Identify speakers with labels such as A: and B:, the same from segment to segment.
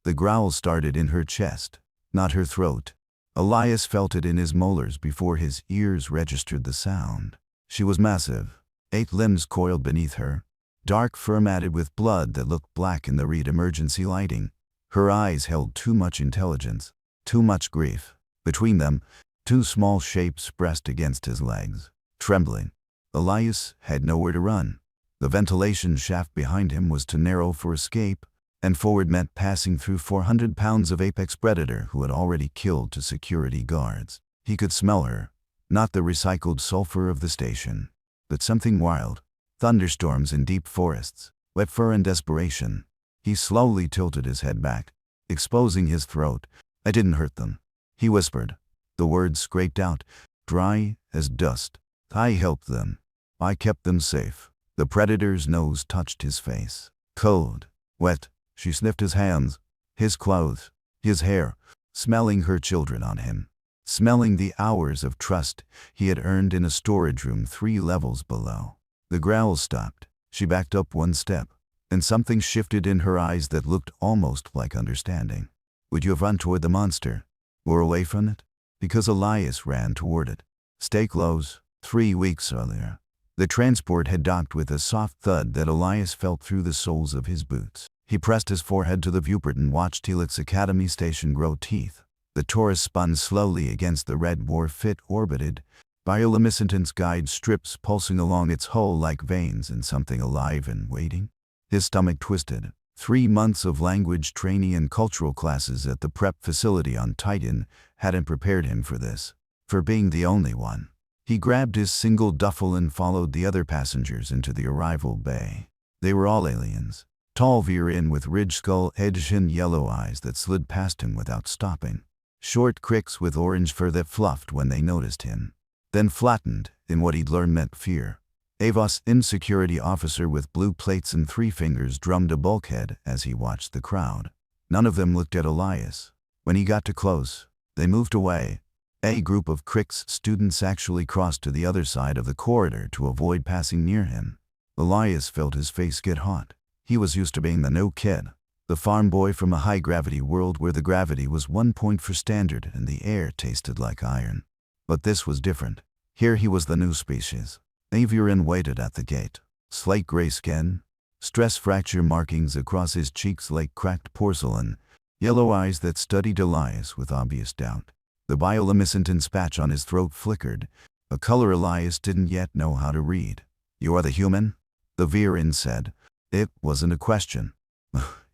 A: The growl started in her chest, not her throat. Elias felt it in his molars before his ears registered the sound. She was massive, 8 limbs coiled beneath her, dark fur matted with blood that looked black in the Reed emergency lighting. Her eyes held too much intelligence, too much grief. Between them, 2 small shapes pressed against his legs. Trembling, Elias had nowhere to run. The ventilation shaft behind him was too narrow for escape, and forward meant passing through 400 pounds of apex predator who had already killed 2 security guards. He could smell her, not the recycled sulfur of the station, but something wild. Thunderstorms in deep forests, wet fur and desperation. He slowly tilted his head back, exposing his throat. "I didn't hurt them," he whispered. The words scraped out, dry as dust. "I helped them. I kept them safe." The predator's nose touched his face. Cold, wet. She sniffed his hands, his clothes, his hair, smelling her children on him, smelling the hours of trust he had earned in a storage room 3 levels below. The growl stopped. She backed up 1 step, and something shifted in her eyes that looked almost like understanding. Would you have run toward the monster, or away from it? Because Elias ran toward it. Stay close. 3 weeks earlier, the transport had docked with a soft thud that Elias felt through the soles of his boots. He pressed his forehead to the viewport and watched Helix Academy Station grow teeth. The Taurus spun slowly against the red wharf it orbited, bioluminescence guide strips pulsing along its hull like veins in something alive and waiting. His stomach twisted. 3 months of language training and cultural classes at the prep facility on Titan hadn't prepared him for this, for being the only one. He grabbed his single duffel and followed the other passengers into the arrival bay. They were all aliens. Tall veer-in with ridge skull edge and yellow eyes that slid past him without stopping. Short cricks with orange fur that fluffed when they noticed him, then flattened in what he'd learned meant fear. Avos insecurity officer with blue plates and 3 fingers drummed a bulkhead as he watched the crowd. None of them looked at Elias. When he got too close, they moved away. A group of cricks students actually crossed to the other side of the corridor to avoid passing near him. Elias felt his face get hot. He was used to being the new kid, the farm boy from a high-gravity world where the gravity was 1 point for standard and the air tasted like iron. But this was different. Here he was the new species. Aviarin waited at the gate. Slate gray skin, stress fracture markings across his cheeks like cracked porcelain, yellow eyes that studied Elias with obvious doubt. The bioluminescence patch on his throat flickered, a color Elias didn't yet know how to read. "You are the human?" the Virin said. It wasn't a question.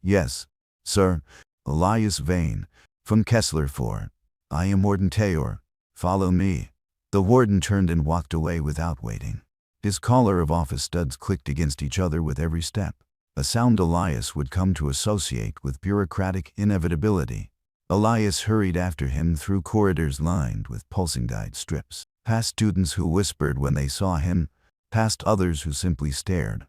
A: "Yes, sir." Elias Vane, from Kessler 4. "I am Warden Tayor. Follow me." The warden turned and walked away without waiting. His collar of office studs clicked against each other with every step, a sound Elias would come to associate with bureaucratic inevitability. Elias hurried after him through corridors lined with pulsing guide strips, past students who whispered when they saw him, past others who simply stared.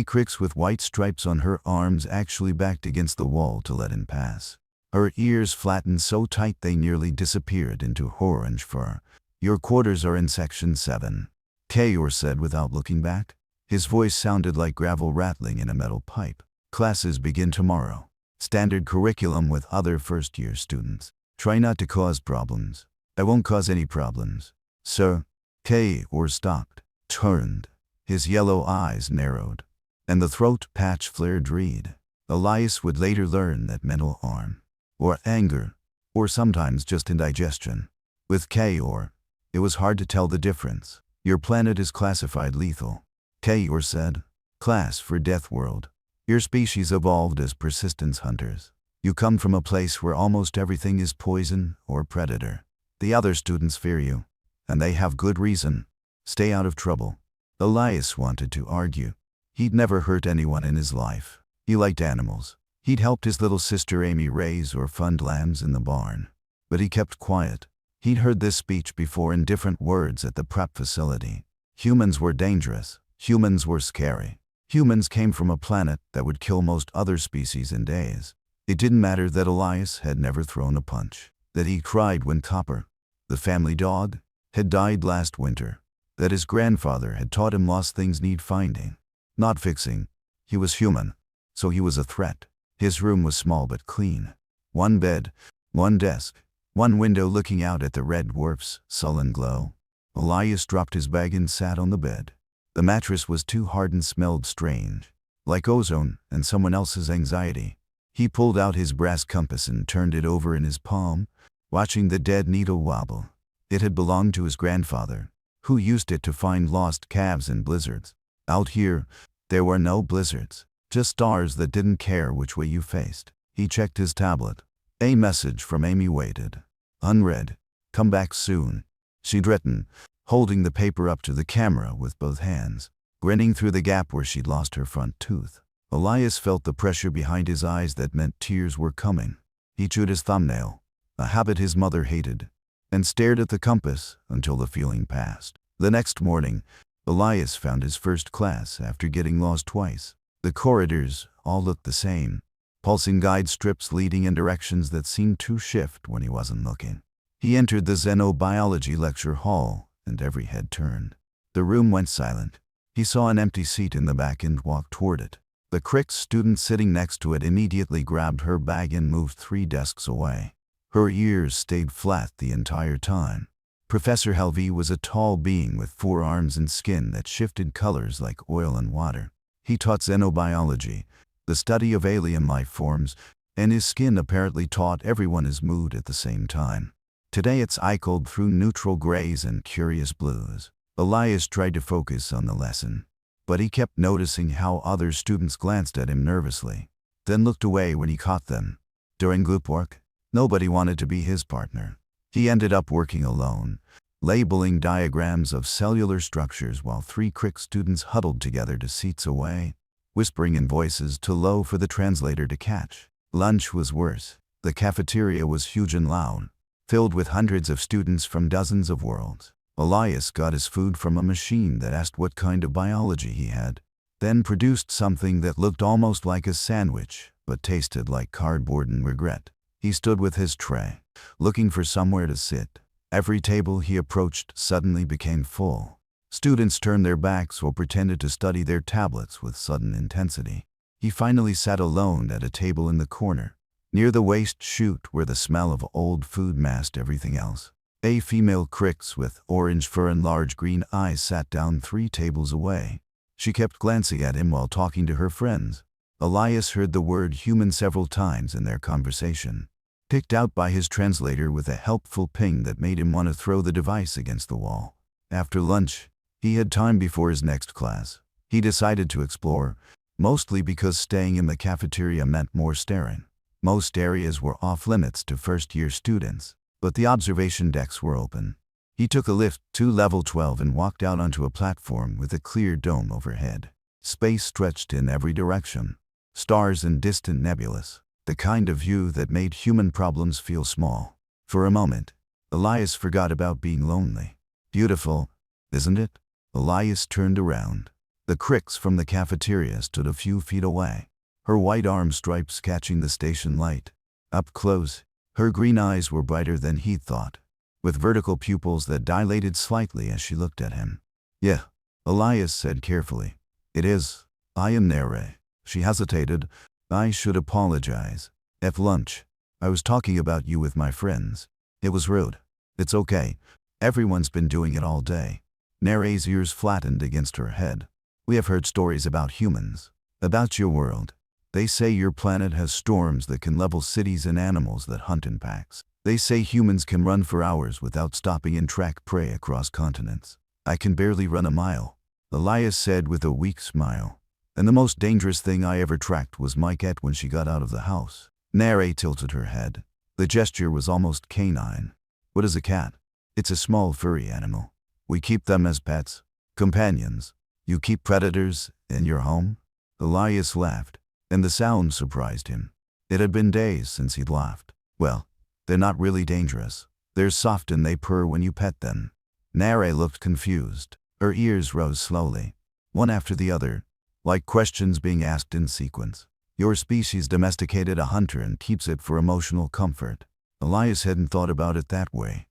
A: Cricks with white stripes on her arms actually backed against the wall to let him pass. Her ears flattened so tight they nearly disappeared into orange fur. "Your quarters are in Section 7, Tayor said without looking back. His voice sounded like gravel rattling in a metal pipe. "Classes begin tomorrow. Standard curriculum with other first-year students. Try not to cause problems." "I won't cause any problems, sir." Tayor stopped, turned. His yellow eyes narrowed, and the throat patch flared red. Elias would later learn that mental harm, or anger, or sometimes just indigestion. With Tayor, it was hard to tell the difference. "Your planet is classified lethal," Tayor said. "Class for Death World. Your species evolved as persistence hunters. You come from a place where almost everything is poison or predator. The other students fear you, and they have good reason. Stay out of trouble." Elias wanted to argue. He'd never hurt anyone in his life. He liked animals. He'd helped his little sister Amy raise or fund lambs in the barn. But he kept quiet. He'd heard this speech before in different words at the prep facility. Humans were dangerous. Humans were scary. Humans came from a planet that would kill most other species in days. It didn't matter that Elias had never thrown a punch, that he cried when Copper, the family dog, had died last winter, that his grandfather had taught him lost things need finding, not fixing. He was human, so he was a threat. His room was small but clean. One bed, one desk, one window looking out at the red wharf's sullen glow. Elias dropped his bag and sat on the bed. The mattress was too hard and smelled strange, like ozone and someone else's anxiety. He pulled out his brass compass and turned it over in his palm, watching the dead needle wobble. It had belonged to his grandfather, who used it to find lost calves in blizzards. Out here, there were no blizzards, just stars that didn't care which way you faced. He checked his tablet. A message from Amy waited. Unread. Come back soon, she'd written, holding the paper up to the camera with both hands, grinning through the gap where she'd lost her front tooth. Elias felt the pressure behind his eyes that meant tears were coming. He chewed his thumbnail, a habit his mother hated, and stared at the compass until the feeling passed. The next morning, Elias found his first class after getting lost twice. The corridors all looked the same, pulsing guide strips leading in directions that seemed to shift when he wasn't looking. He entered the xenobiology lecture hall, and every head turned. The room went silent. He saw an empty seat in the back and walked toward it. The Crick's student sitting next to it immediately grabbed her bag and moved 3 desks away. Her ears stayed flat the entire time. Professor Helvey was a tall being with 4 arms and skin that shifted colors like oil and water. He taught xenobiology, the study of alien life forms, and his skin apparently taught everyone his mood at the same time. Today it's iced through neutral grays and curious blues. Elias tried to focus on the lesson, but he kept noticing how other students glanced at him nervously, then looked away when he caught them. During group work, nobody wanted to be his partner. He ended up working alone, labeling diagrams of cellular structures while 3 Crick students huddled together to seats away, whispering in voices too low for the translator to catch. Lunch was worse. The cafeteria was huge and loud, filled with hundreds of students from dozens of worlds. Elias got his food from a machine that asked what kind of biology he had, then produced something that looked almost like a sandwich, but tasted like cardboard and regret. He stood with his tray, looking for somewhere to sit. Every table he approached suddenly became full. Students turned their backs or pretended to study their tablets with sudden intensity. He finally sat alone at a table in the corner, near the waste chute where the smell of old food masked everything else. A female Cricks with orange fur and large green eyes sat down 3 tables away. She kept glancing at him while talking to her friends. Elias heard the word human several times in their conversation, picked out by his translator with a helpful ping that made him want to throw the device against the wall. After lunch, he had time before his next class. He decided to explore, mostly because staying in the cafeteria meant more staring. Most areas were off-limits to first-year students, but the observation decks were open. He took a lift to level 12 and walked out onto a platform with a clear dome overhead. Space stretched in every direction, stars and distant nebulas, the kind of view that made human problems feel small. For a moment, Elias forgot about being lonely. Beautiful, isn't it? Elias turned around. The Cricks from the cafeteria stood a few feet away, her white arm stripes catching the station light. Up close, her green eyes were brighter than he'd thought, with vertical pupils that dilated slightly as she looked at him. Yeah, Elias said carefully. It is. I am Nere. She hesitated. I should apologize. At lunch, I was talking about you with my friends. It was rude. It's okay. Everyone's been doing it all day. Nere's ears flattened against her head. We have heard stories about humans, about your world. They say your planet has storms that can level cities and animals that hunt in packs. They say humans can run for hours without stopping and track prey across continents. I can barely run a mile, Elias said with a weak smile. And the most dangerous thing I ever tracked was my cat when she got out of the house. Nere tilted her head. The gesture was almost canine. What is a cat? It's a small furry animal. We keep them as pets, companions. You keep predators in your home? Elias laughed, and the sound surprised him. It had been days since he'd laughed. Well, they're not really dangerous. They're soft and they purr when you pet them. Nere looked confused. Her ears rose slowly, one after the other, like questions being asked in sequence. Your species domesticated a hunter and keeps it for emotional comfort. Elias hadn't thought about it that way.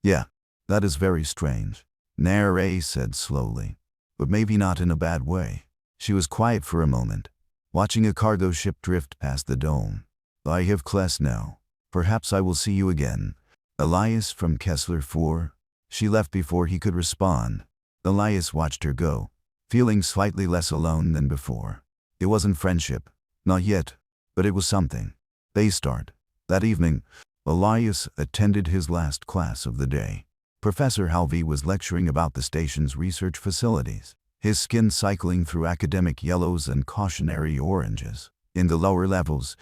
A: Yeah, that is very strange, Nere said slowly, but maybe not in a bad way. She was quiet for a moment, watching a cargo ship drift past the dome. I have class now. Perhaps I will see you again. Elias from Kessler 4. She left before he could respond. Elias watched her go, feeling slightly less alone than before. It wasn't friendship. Not yet. But it was something. They start. That evening, Elias attended his last class of the day. Professor Halvey was lecturing about the station's research facilities, his skin cycling through academic yellows and cautionary oranges. In the lower levels,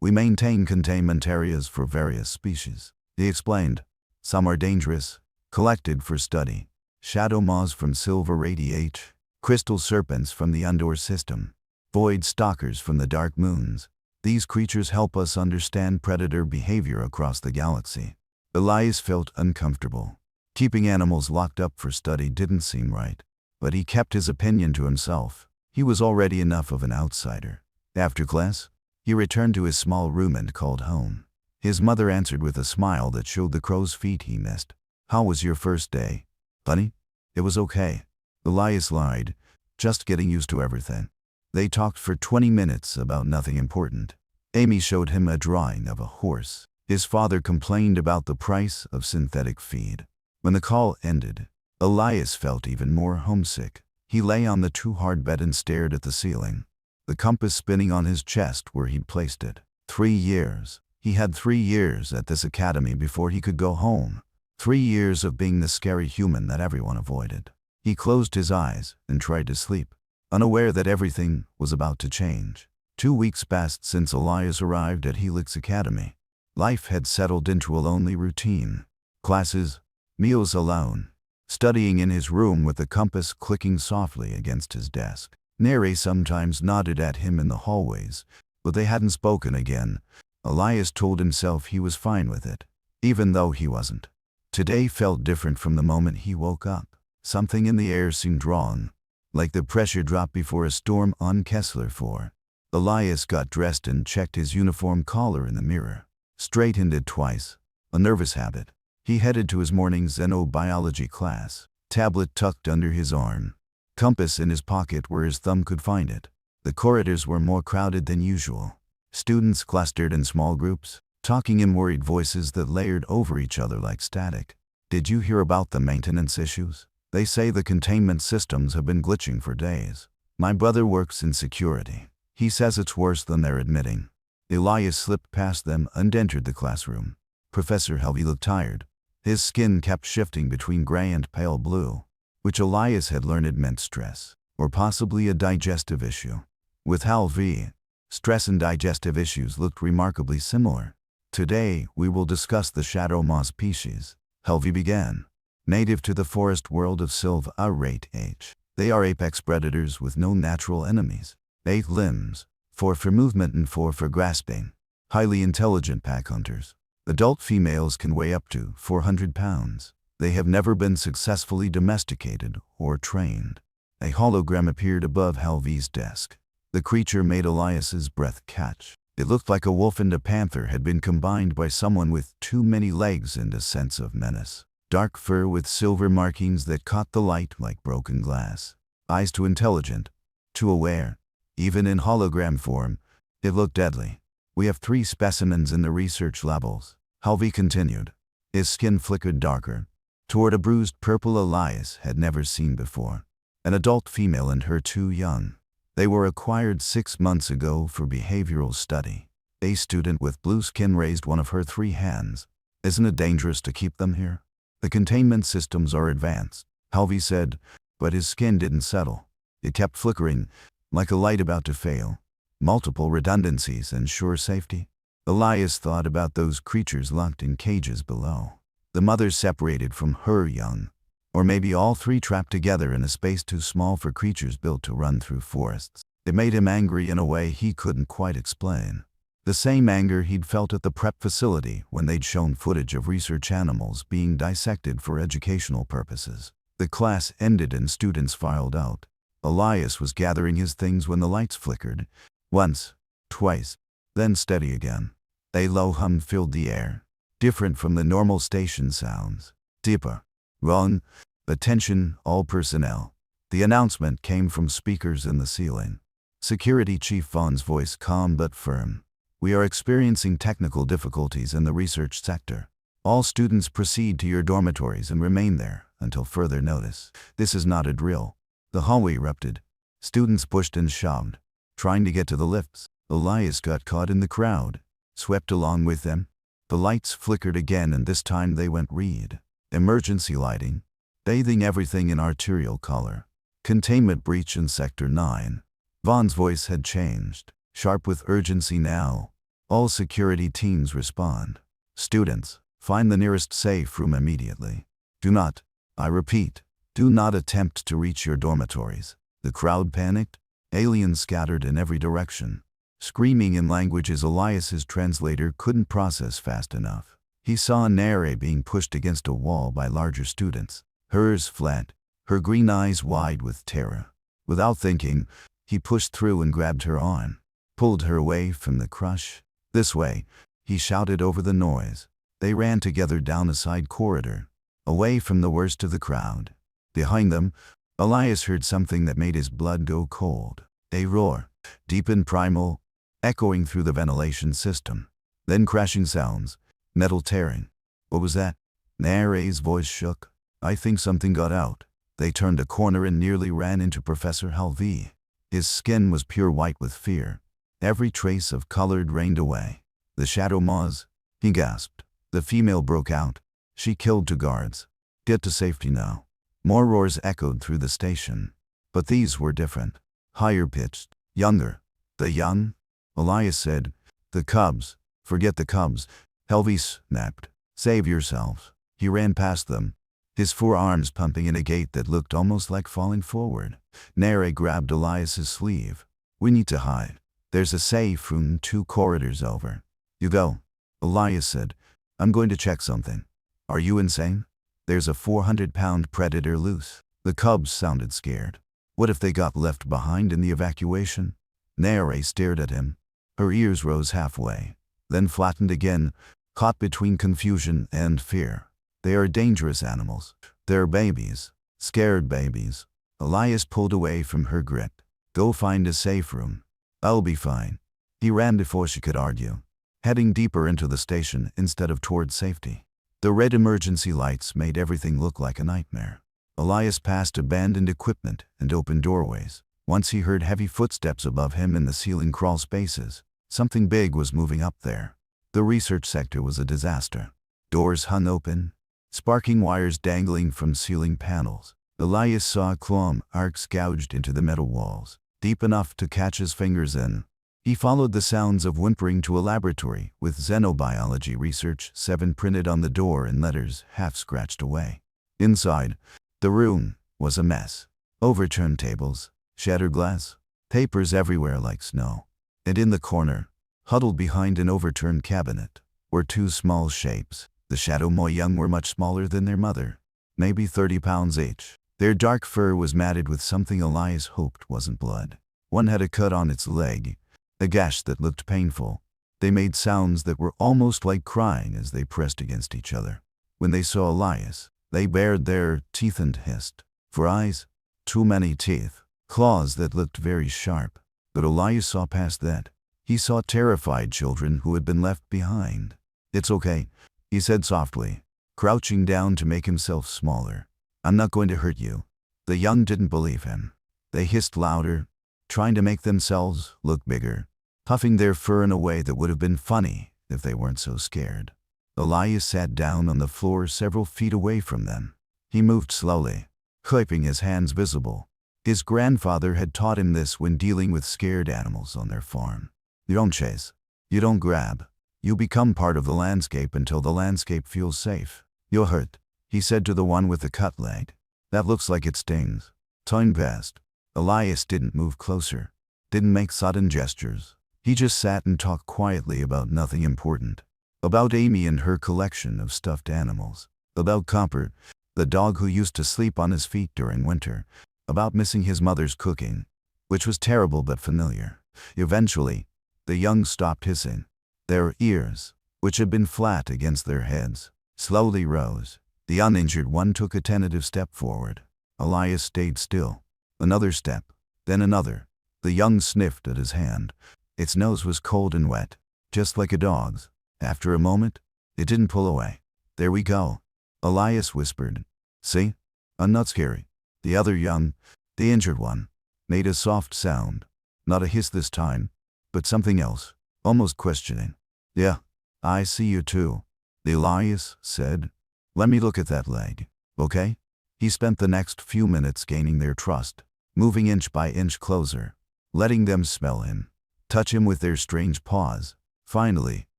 A: we maintain containment areas for various species. He explained. Some are dangerous, collected for study. Shadow moths from silver radiate, crystal serpents from the Undor system, void stalkers from the dark moons. These creatures help us understand predator behavior across the galaxy. Elias felt uncomfortable. Keeping animals locked up for study didn't seem right, but he kept his opinion to himself. He was already enough of an outsider. After class, he returned to his small room and called home. His mother answered with a smile that showed the crow's feet he missed. How was your first day? Honey? It was okay. Elias lied, just getting used to everything. They talked for 20 minutes about nothing important. Amy showed him a drawing of a horse. His father complained about the price of synthetic feed. When the call ended, Elias felt even more homesick. He lay on the too-hard bed and stared at the ceiling, the compass spinning on his chest where he'd placed it. 3 years. He had 3 years at this academy before he could go home. 3 years of being the scary human that everyone avoided. He closed his eyes and tried to sleep, unaware that everything was about to change. 2 weeks passed since Elias arrived at Helix Academy. Life had settled into a lonely routine. Classes, meals alone, studying in his room with the compass clicking softly against his desk. Neri sometimes nodded at him in the hallways, but they hadn't spoken again. Elias told himself he was fine with it, even though he wasn't. Today felt different from the moment he woke up. Something in the air seemed wrong, like the pressure drop before a storm on Kessler 4. Elias got dressed and checked his uniform collar in the mirror. Straightened it twice, a nervous habit. He headed to his morning xenobiology class, tablet tucked under his arm, compass in his pocket where his thumb could find it. The corridors were more crowded than usual. Students clustered in small groups, talking in worried voices that layered over each other like static. Did you hear about the maintenance issues? They say the containment systems have been glitching for days. My brother works in security. He says it's worse than they're admitting. Elias slipped past them and entered the classroom. Professor Helvey looked tired. His skin kept shifting between gray and pale blue, which Elias had learned meant stress, or possibly a digestive issue. With Helvey, stress and digestive issues looked remarkably similar. Today, we will discuss the shadow moth species. Helvey began. Native to the forest world of Silva Rate H. They are apex predators with no natural enemies. 8 limbs, 4 for movement and 4 for grasping. Highly intelligent pack hunters. Adult females can weigh up to 400 pounds. They have never been successfully domesticated or trained. A hologram appeared above Helvey's desk. The creature made Elias's breath catch. It looked like a wolf and a panther had been combined by someone with too many legs and a sense of menace. Dark fur with silver markings that caught the light like broken glass. Eyes too intelligent, too aware. Even in hologram form, it looked deadly. We have 3 specimens in the research levels. Helvey continued. His skin flickered darker, toward a bruised purple Elias had never seen before. An adult female and her 2 young. They were acquired 6 months ago for behavioral study. A student with blue skin raised one of her 3 hands. Isn't it dangerous to keep them here? The containment systems are advanced, Helvey said, but his skin didn't settle. It kept flickering, like a light about to fail. Multiple redundancies ensure safety. Elias thought about those creatures locked in cages below. The mother separated from her young, or maybe all 3 trapped together in a space too small for creatures built to run through forests. It made him angry in a way he couldn't quite explain. The same anger he'd felt at the prep facility when they'd shown footage of research animals being dissected for educational purposes. The class ended and students filed out. Elias was gathering his things when the lights flickered. Once, twice, then steady again. A low hum filled the air, different from the normal station sounds. Deeper. Wrong. Attention, all personnel. The announcement came from speakers in the ceiling. Security Chief Vaughn's voice calm but firm. We are experiencing technical difficulties in the research sector. All students proceed to your dormitories and remain there until further notice. This is not a drill. The hallway erupted. Students pushed and shoved, trying to get to the lifts. Elias got caught in the crowd, swept along with them. The lights flickered again, and this time they went red. Emergency lighting, bathing everything in arterial color. Containment breach in Sector 9. Vaughn's voice had changed, sharp with urgency now. All security teams respond. Students, find the nearest safe room immediately. Do not, I repeat, do not attempt to reach your dormitories. The crowd panicked. Aliens scattered in every direction, screaming in languages Elias's translator couldn't process fast enough. He saw Nere being pushed against a wall by larger students, hers flat, her green eyes wide with terror. Without thinking, he pushed through and grabbed her arm, pulled her away from the crush. This way, he shouted over the noise. They ran together down a side corridor, away from the worst of the crowd. Behind them, Elias heard something that made his blood go cold. A roar, deep and primal, echoing through the ventilation system. Then crashing sounds, metal tearing. What was that? Nere's voice shook. I think something got out. They turned a corner and nearly ran into Professor Halvi. His skin was pure white with fear. Every trace of color drained away. The shadow maws, he gasped. The female broke out. She killed 2 guards. Get to safety now. More roars echoed through the station. But these were different. Higher pitched, younger. The young? Elias said. The cubs. Forget the cubs. Helvi snapped. Save yourselves. He ran past them, his forearms pumping in a gait that looked almost like falling forward. Nere grabbed Elias's sleeve. We need to hide. There's a safe room 2 corridors over. You go. Elias said. I'm going to check something. Are you insane? There's a 400-pound predator loose. The cubs sounded scared. What if they got left behind in the evacuation? Nere stared at him. Her ears rose halfway, then flattened again, caught between confusion and fear. They are dangerous animals. They're babies. Scared babies. Elias pulled away from her grip. Go find a safe room. I'll be fine. He ran before she could argue, heading deeper into the station instead of toward safety. The red emergency lights made everything look like a nightmare. Elias passed abandoned equipment and open doorways. Once he heard heavy footsteps above him in the ceiling crawl spaces. Something big was moving up there. The research sector was a disaster. Doors hung open, sparking wires dangling from ceiling panels. Elias saw claw arcs gouged into the metal walls, deep enough to catch his fingers in. He followed the sounds of whimpering to a laboratory with Xenobiology Research 7 printed on the door in letters half scratched away. Inside, the room was a mess. Overturned tables, shattered glass, papers everywhere like snow. And in the corner, huddled behind an overturned cabinet, were 2 small shapes. The Shadow Mo young were much smaller than their mother, maybe 30 pounds each. Their dark fur was matted with something Elias hoped wasn't blood. One had a cut on its leg, a gash that looked painful. They made sounds that were almost like crying as they pressed against each other. When they saw Elias, they bared their teeth and hissed. For eyes, too many teeth. Claws that looked very sharp. But Elias saw past that. He saw terrified children who had been left behind. It's okay, he said softly, crouching down to make himself smaller. I'm not going to hurt you. The young didn't believe him. They hissed louder, trying to make themselves look bigger, puffing their fur in a way that would have been funny if they weren't so scared. Elias sat down on the floor several feet away from them. He moved slowly, keeping his hands visible. His grandfather had taught him this when dealing with scared animals on their farm. You don't chase. You don't grab. You become part of the landscape until the landscape feels safe. You're hurt, he said to the one with the cut leg. That looks like it stings. Time passed. Elias didn't move closer, didn't make sudden gestures. He just sat and talked quietly about nothing important. About Amy and her collection of stuffed animals. About Copper, the dog who used to sleep on his feet during winter. About missing his mother's cooking, which was terrible but familiar. Eventually, the young stopped hissing. Their ears, which had been flat against their heads, slowly rose. The uninjured one took a tentative step forward. Elias stayed still. Another step, then another. The young sniffed at his hand. Its nose was cold and wet. just like a dog's. After a moment, it didn't pull away. "There we go," Elias whispered. "See? Not scary." The other young, the injured one, made a soft sound. Not a hiss this time, but something else, almost questioning. "Yeah, I see you too," Elias said. "Let me look at that leg, okay?" He spent the next few minutes gaining their trust, moving inch by inch closer, letting them smell him, touch him with their strange paws. Finally,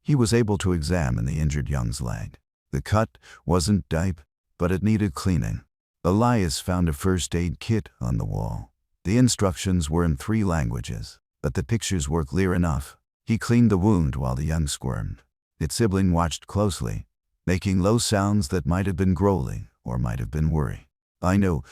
A: he was able to examine the injured young's leg. The cut wasn't deep, but it needed cleaning. Elias found a first aid kit on the wall. The instructions were in 3 languages, but the pictures were clear enough. He cleaned the wound while the young squirmed. Its sibling watched closely, making low sounds that might have been growling or might have been worry. I know,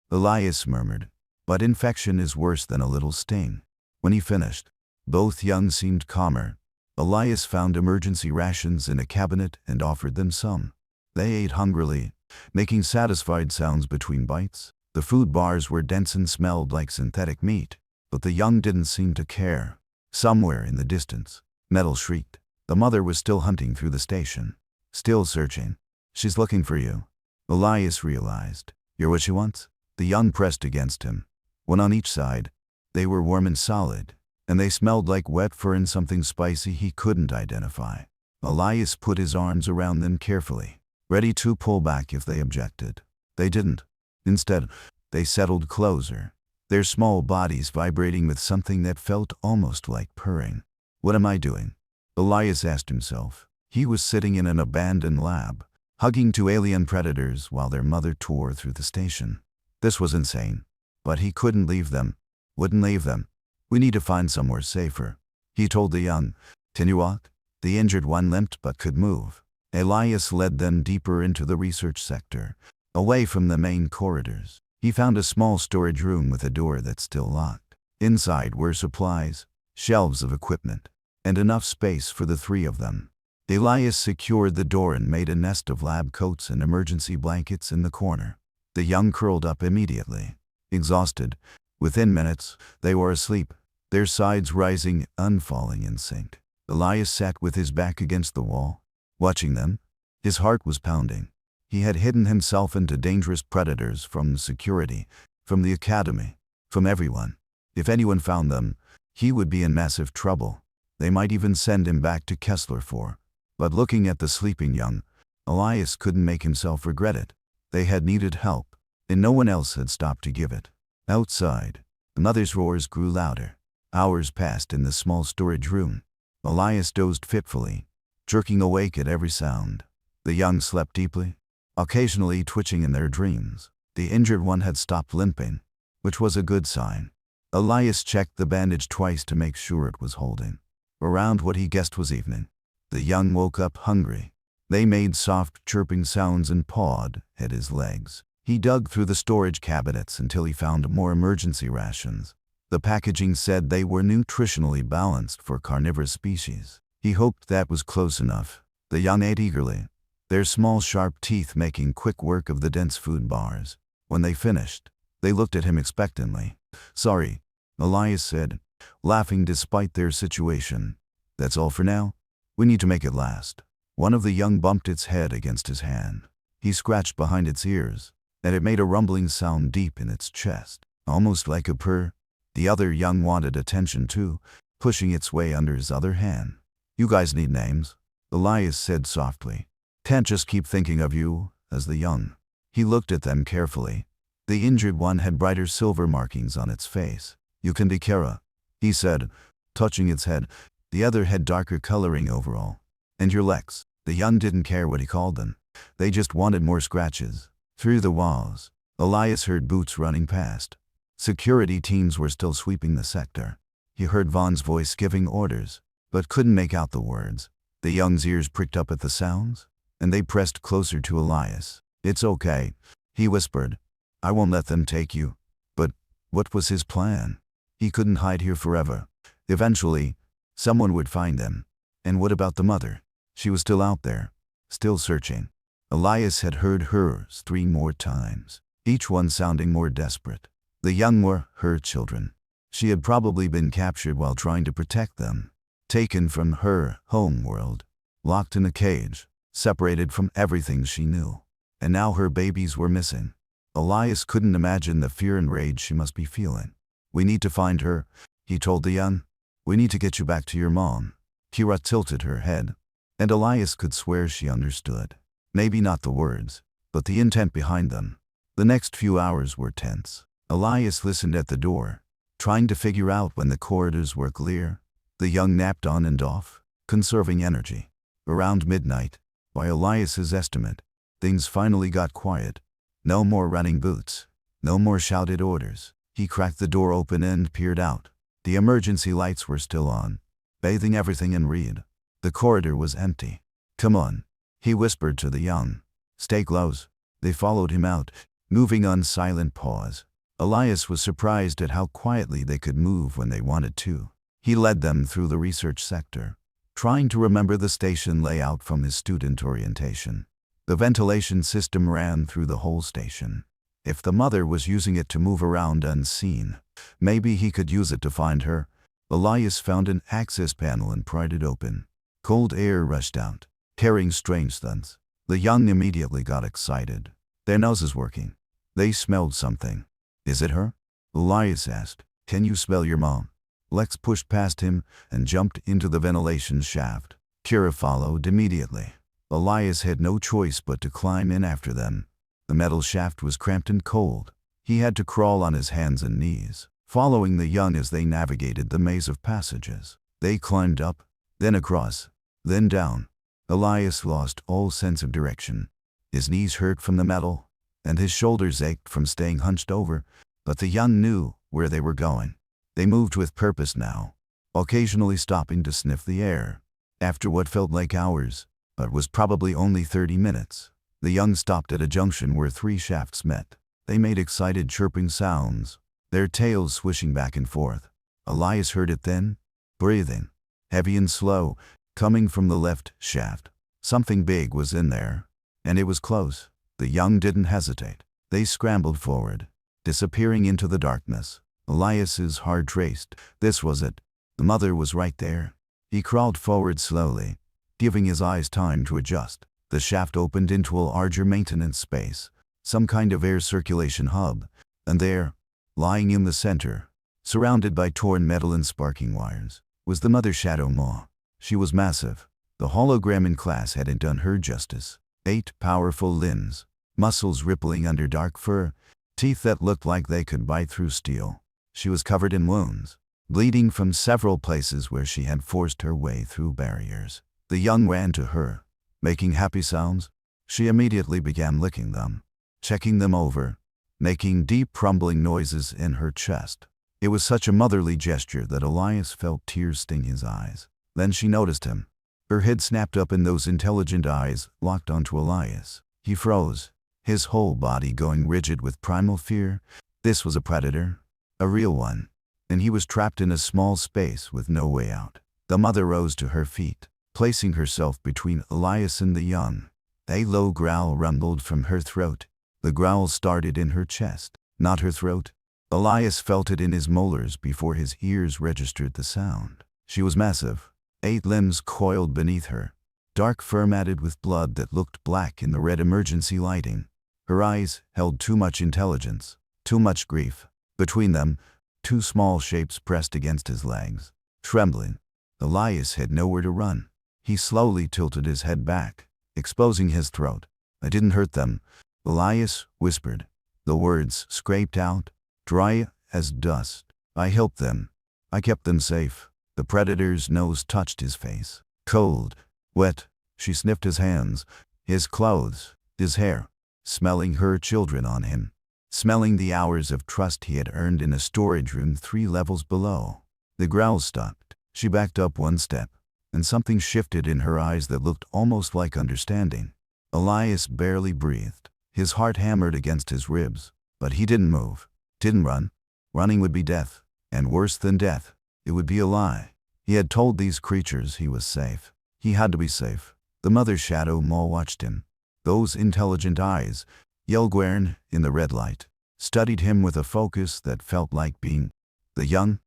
A: Elias murmured, but infection is worse than a little sting." When he finished, both young seemed calmer. Elias found emergency rations in a cabinet and offered them some. They ate hungrily, making satisfied sounds between bites. The food bars were dense and smelled like synthetic meat, but the young didn't seem to care. Somewhere in the distance, Metal shrieked. The mother was still hunting through the station, still searching. "She's looking for you," Elias realized. "You're what she wants?" The young pressed against him, one on each side. They were warm and solid, and they smelled like wet fur and something spicy he couldn't identify. Elias put his arms around them carefully, ready to pull back if they objected. They didn't. Instead, they settled closer, their small bodies vibrating with something that felt almost like purring. "What am I doing?" Elias asked himself. He was sitting in an abandoned lab, hugging 2 alien predators while their mother tore through the station. This was insane, but he couldn't leave them. Wouldn't leave them. "We need to find somewhere safer," he told the young. "Can you walk?" The injured one limped but could move. Elias led them deeper into the research sector, away from the main corridors. He found a small storage room with a door that's still locked. Inside were supplies, shelves of equipment, and enough space for the 3 of them. Elias secured the door and made a nest of lab coats and emergency blankets in the corner. The young curled up immediately, exhausted. Within minutes, they were asleep, their sides rising and falling in sync. Elias sat with his back against the wall, watching them. His heart was pounding. He had hidden himself into dangerous predators from security, from the academy, from everyone. If anyone found them, he would be in massive trouble. They might even send him back to Kessler for. But looking at the sleeping young, Elias couldn't make himself regret it. They had needed help, and no one else had stopped to give it. Outside, another's roars grew louder. Hours passed in the small storage room. Elias dozed fitfully, jerking awake at every sound. The young slept deeply, occasionally twitching in their dreams. The injured one had stopped limping, which was a good sign. Elias checked the bandage twice to make sure it was holding. Around what he guessed was evening, the young woke up hungry. They made soft chirping sounds and pawed at his legs. He dug through the storage cabinets until he found more emergency rations. The packaging said they were nutritionally balanced for carnivorous species. He hoped that was close enough. The young ate eagerly, their small sharp teeth making quick work of the dense food bars. When they finished, they looked at him expectantly. "Sorry," Elias said, laughing despite their situation. "That's all for now. We need to make it last." One of the young bumped its head against his hand. He scratched behind its ears, and it made a rumbling sound deep in its chest, almost like a purr. The other young wanted attention too, pushing its way under his other hand. "You guys need names," Elias said softly. "Can't just keep thinking of you as the young." He looked at them carefully. The injured one had brighter silver markings on its face. "You can be Kara," he said, touching its head. The other had darker coloring overall. "And your Lex." The young didn't care what he called them. They just wanted more scratches. Through the walls, Elias heard boots running past. Security teams were still sweeping the sector. He heard Vaughn's voice giving orders, but couldn't make out the words. The young's ears pricked up at the sounds, and they pressed closer to Elias. "It's okay," he whispered. "I won't let them take you." But what was his plan? He couldn't hide here forever. Eventually, someone would find them. And what about the mother? She was still out there, still searching. Elias had heard hers 3 more times, each one sounding more desperate. The young were her children. She had probably been captured while trying to protect them. taken from her home world, locked in a cage, separated from everything she knew. And now her babies were missing. Elias couldn't imagine the fear and rage she must be feeling. "We need to find her," he told the young. "We need to get you back to your mom." Kira tilted her head, and Elias could swear she understood. Maybe not the words, but the intent behind them. The next few hours were tense. Elias listened at the door, trying to figure out when the corridors were clear. The young napped on and off, conserving energy. Around midnight, by Elias's estimate, things finally got quiet. No more running boots. No more shouted orders. He cracked the door open and peered out. The emergency lights were still on, bathing everything in red. The corridor was empty. "Come on," he whispered to the young. "Stay close." They followed him out, moving on silent paws. Elias was surprised at how quietly they could move when they wanted to. He led them through the research sector, trying to remember the station layout from his student orientation. The ventilation system ran through the whole station. If the mother was using it to move around unseen, maybe he could use it to find her. Elias found an access panel and pried it open. Cold air rushed out, carrying strange scents. The young immediately got excited. Their noses working. They smelled something. "Is it her?" Elias asked. "Can you smell your mom?" Lex pushed past him and jumped into the ventilation shaft. Kira followed immediately. Elias had no choice but to climb in after them. The metal shaft was cramped and cold. He had to crawl on his hands and knees, following the young as they navigated the maze of passages. They climbed up, then across, then down. Elias lost all sense of direction. His knees hurt from the metal, and his shoulders ached from staying hunched over, but the young knew where they were going. They moved with purpose now, occasionally stopping to sniff the air. After what felt like hours, but was probably only 30 minutes, the young stopped at a junction where 3 shafts met. They made excited chirping sounds, their tails swishing back and forth. Elias heard it then, breathing, heavy and slow, coming from the left shaft. Something big was in there, and it was close. The young didn't hesitate. They scrambled forward, disappearing into the darkness. Elias's heart raced. This was it. The mother was right there. He crawled forward slowly, giving his eyes time to adjust. The shaft opened into a larger maintenance space, some kind of air circulation hub, and there, lying in the center, surrounded by torn metal and sparking wires, was the mother shadow maw. She was massive. The hologram in class hadn't done her justice. 8 powerful limbs, muscles rippling under dark fur, teeth that looked like they could bite through steel. She was covered in wounds, bleeding from several places where she had forced her way through barriers. The young ran to her, making happy sounds. She immediately began licking them, checking them over, making deep rumbling noises in her chest. It was such a motherly gesture that Elias felt tears sting his eyes. Then she noticed him. Her head snapped up and those intelligent eyes locked onto Elias. He froze, his whole body going rigid with primal fear. This was a predator, a real one, and he was trapped in a small space with no way out. The mother rose to her feet, placing herself between Elias and the young. A low growl rumbled from her throat. The growl started in her chest, not her throat. Elias felt it in his molars before his ears registered the sound. She was massive, 8 limbs coiled beneath her, dark fur matted with blood that looked black in the red emergency lighting. Her eyes held too much intelligence, too much grief. Between them, 2 small shapes pressed against his legs. Trembling, Elias had nowhere to run. He slowly tilted his head back, exposing his throat. "I didn't hurt them," Elias whispered. The words scraped out, dry as dust. "I helped them. I kept them safe." The predator's nose touched his face. Cold, wet. She sniffed his hands, his clothes, his hair, smelling her children on him, smelling the hours of trust he had earned in a storage room 3 levels below. The growl stopped. She backed up 1 step, and something shifted in her eyes that looked almost like understanding. Elias barely breathed. His heart hammered against his ribs, but he didn't move, didn't run. Running would be death, and worse than death, it would be a lie. He had told these creatures he was safe. He had to be safe. The mother shadow maw watched him. Those intelligent eyes, Yelguern in the red light, studied him with a focus that felt like being. The young,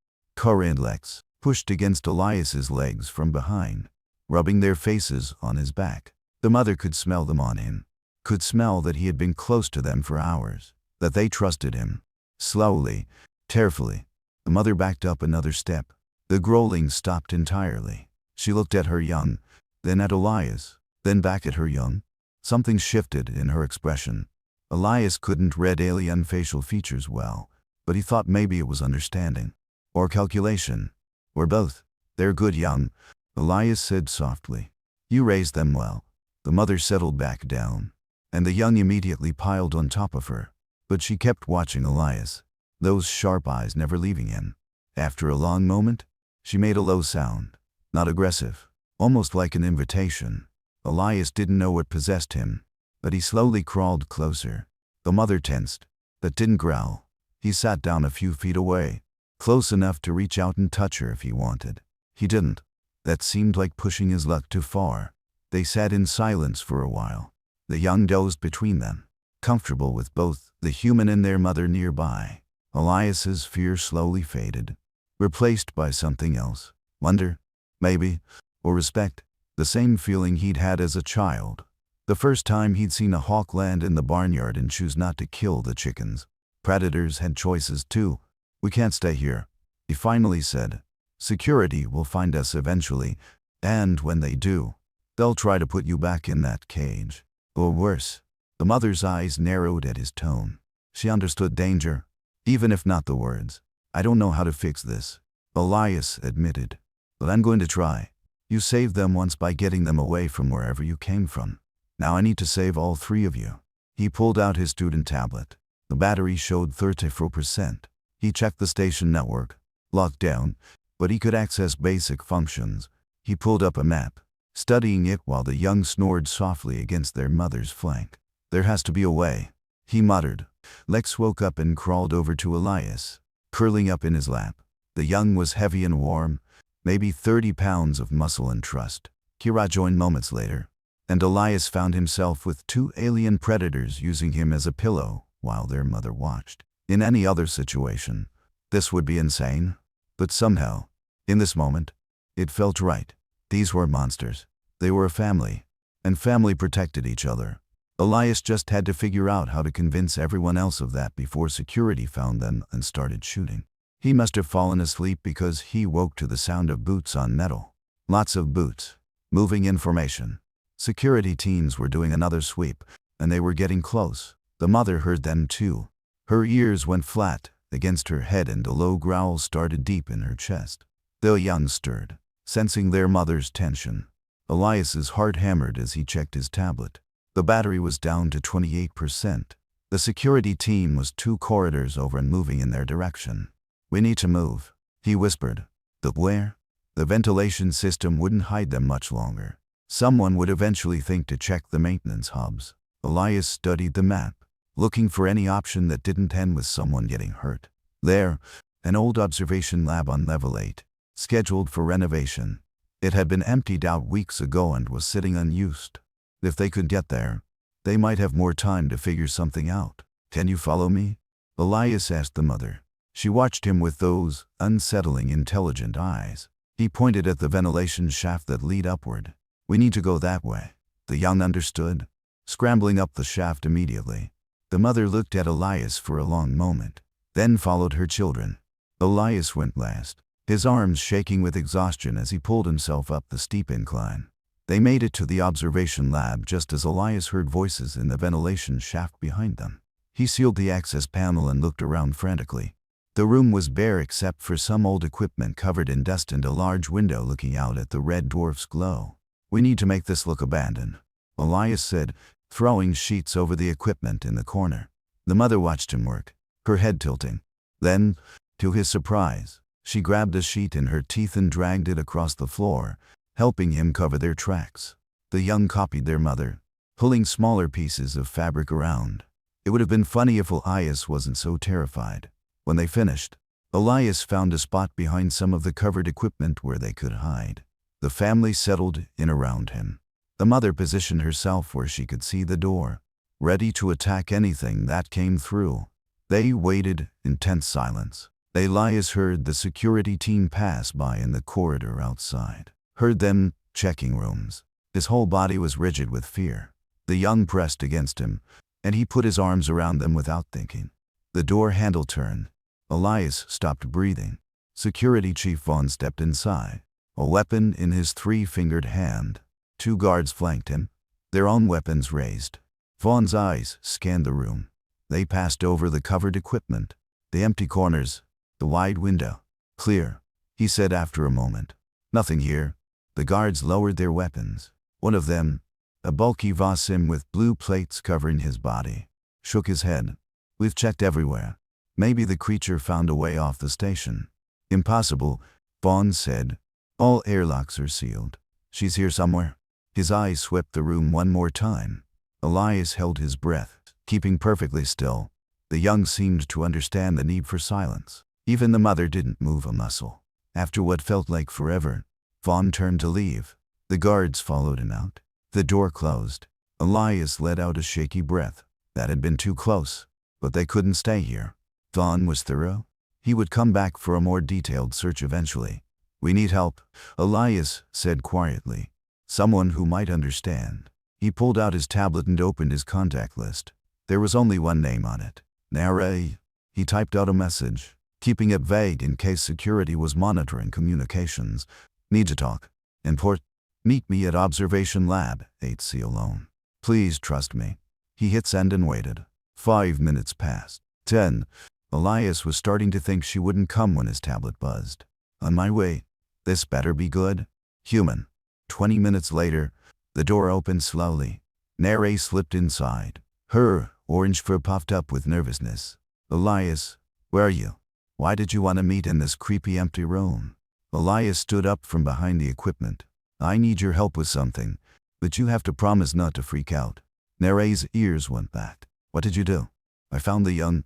A: Lex, pushed against Elias's legs from behind, rubbing their faces on his back. The mother could smell them on him, could smell that he had been close to them for hours, that they trusted him. Slowly, carefully, the mother backed up another step. The growling stopped entirely. She looked at her young, then at Elias, then back at her young. Something shifted in her expression. Elias couldn't read alien facial features well, but he thought maybe it was understanding, or calculation, or both. "They're good, young," Elias said softly. "You raised them well." The mother settled back down, and the young immediately piled on top of her. But she kept watching Elias, those sharp eyes never leaving him. After a long moment, she made a low sound, not aggressive, almost like an invitation. Elias didn't know what possessed him, but he slowly crawled closer. The mother tensed, but didn't growl. He sat down a few feet away, close enough to reach out and touch her if he wanted. He didn't. That seemed like pushing his luck too far. They sat in silence for a while. The young dozed between them, comfortable with both the human and their mother nearby. Elias's fear slowly faded, replaced by something else. Wonder, maybe, or respect. The same feeling he'd had as a child. The first time he'd seen a hawk land in the barnyard and choose not to kill the chickens. Predators had choices too. "We can't stay here," he finally said. "Security will find us eventually, and when they do, they'll try to put you back in that cage. Or worse." The mother's eyes narrowed at his tone. She understood danger, even if not the words. "I don't know how to fix this," Elias admitted, "but I'm going to try. You saved them once by getting them away from wherever you came from. Now I need to save all three of you." He pulled out his student tablet. The battery showed 34%. He checked the station network, locked down, but he could access basic functions. He pulled up a map, studying it while the young snored softly against their mother's flank. "There has to be a way," he muttered. Lex woke up and crawled over to Elias, curling up in his lap. The young was heavy and warm, maybe 30 pounds of muscle and trust. Kira joined moments later, and Elias found himself with two alien predators using him as a pillow while their mother watched. In any other situation, this would be insane, but somehow, in this moment, it felt right. These were monsters. They were a family, and family protected each other. Elias just had to figure out how to convince everyone else of that before security found them and started shooting. He must have fallen asleep because he woke to the sound of boots on metal. Lots of boots, moving information. Security teams were doing another sweep, and they were getting close. The mother heard them too. Her ears went flat against her head and a low growl started deep in her chest. The young stirred, sensing their mother's tension. Elias's heart hammered as he checked his tablet. The battery was down to 28%. The security team was 2 corridors over and moving in their direction. "We need to move," he whispered. "But where?" The ventilation system wouldn't hide them much longer. Someone would eventually think to check the maintenance hubs. Elias studied the map, looking for any option that didn't end with someone getting hurt. There, an old observation lab on level 8, scheduled for renovation. It had been emptied out weeks ago and was sitting unused. If they could get there, they might have more time to figure something out. "Can you follow me?" Elias asked the mother. She watched him with those unsettling, intelligent eyes. He pointed at the ventilation shaft that led upward. "We need to go that way." The young understood, scrambling up the shaft immediately. The mother looked at Elias for a long moment, then followed her children. Elias went last, his arms shaking with exhaustion as he pulled himself up the steep incline. They made it to the observation lab just as Elias heard voices in the ventilation shaft behind them. He sealed the access panel and looked around frantically. The room was bare except for some old equipment covered in dust and a large window looking out at the red dwarf's glow. "We need to make this look abandoned," Elias said, throwing sheets over the equipment in the corner. The mother watched him work, her head tilting. Then, to his surprise, she grabbed a sheet in her teeth and dragged it across the floor, helping him cover their tracks. The young copied their mother, pulling smaller pieces of fabric around. It would have been funny if Elias wasn't so terrified. When they finished, Elias found a spot behind some of the covered equipment where they could hide. The family settled in around him. The mother positioned herself where she could see the door, ready to attack anything that came through. They waited in tense silence. Elias heard the security team pass by in the corridor outside. Heard them checking rooms. His whole body was rigid with fear. The young pressed against him, and he put his arms around them without thinking. The door handle turned. Elias stopped breathing. Security Chief Vaughn stepped inside, a weapon in his 3-fingered hand. 2 guards flanked him, their own weapons raised. Vaughn's eyes scanned the room. They passed over the covered equipment, the empty corners, the wide window. Clear, he said after a moment. Nothing here. The guards lowered their weapons. One of them, a bulky Vasim with blue plates covering his body, shook his head. We've checked everywhere. Maybe the creature found a way off the station. Impossible, Vaughn said. All airlocks are sealed. She's here somewhere. His eyes swept the room one more time. Elias held his breath, keeping perfectly still. The young seemed to understand the need for silence. Even the mother didn't move a muscle. After what felt like forever, Vaughn turned to leave. The guards followed him out. The door closed. Elias let out a shaky breath. That had been too close. But they couldn't stay here. Vaughn was thorough. He would come back for a more detailed search eventually. We need help, Elias said quietly. Someone who might understand. He pulled out his tablet and opened his contact list. There was only one name on it. Nare. He typed out a message, keeping it vague in case security was monitoring communications. Need to talk. Import. Meet me at Observation Lab, 8C alone. Please trust me. He hit send and waited. 5 minutes passed. 10. Elias was starting to think she wouldn't come when his tablet buzzed. On my way. This better be good. Human. 20 minutes later, the door opened slowly. Nare slipped inside. Her orange fur puffed up with nervousness. Elias, where are you? Why did you want to meet in this creepy empty room? Elias stood up from behind the equipment. I need your help with something, but you have to promise not to freak out. Nare's ears went back. What did you do? I found the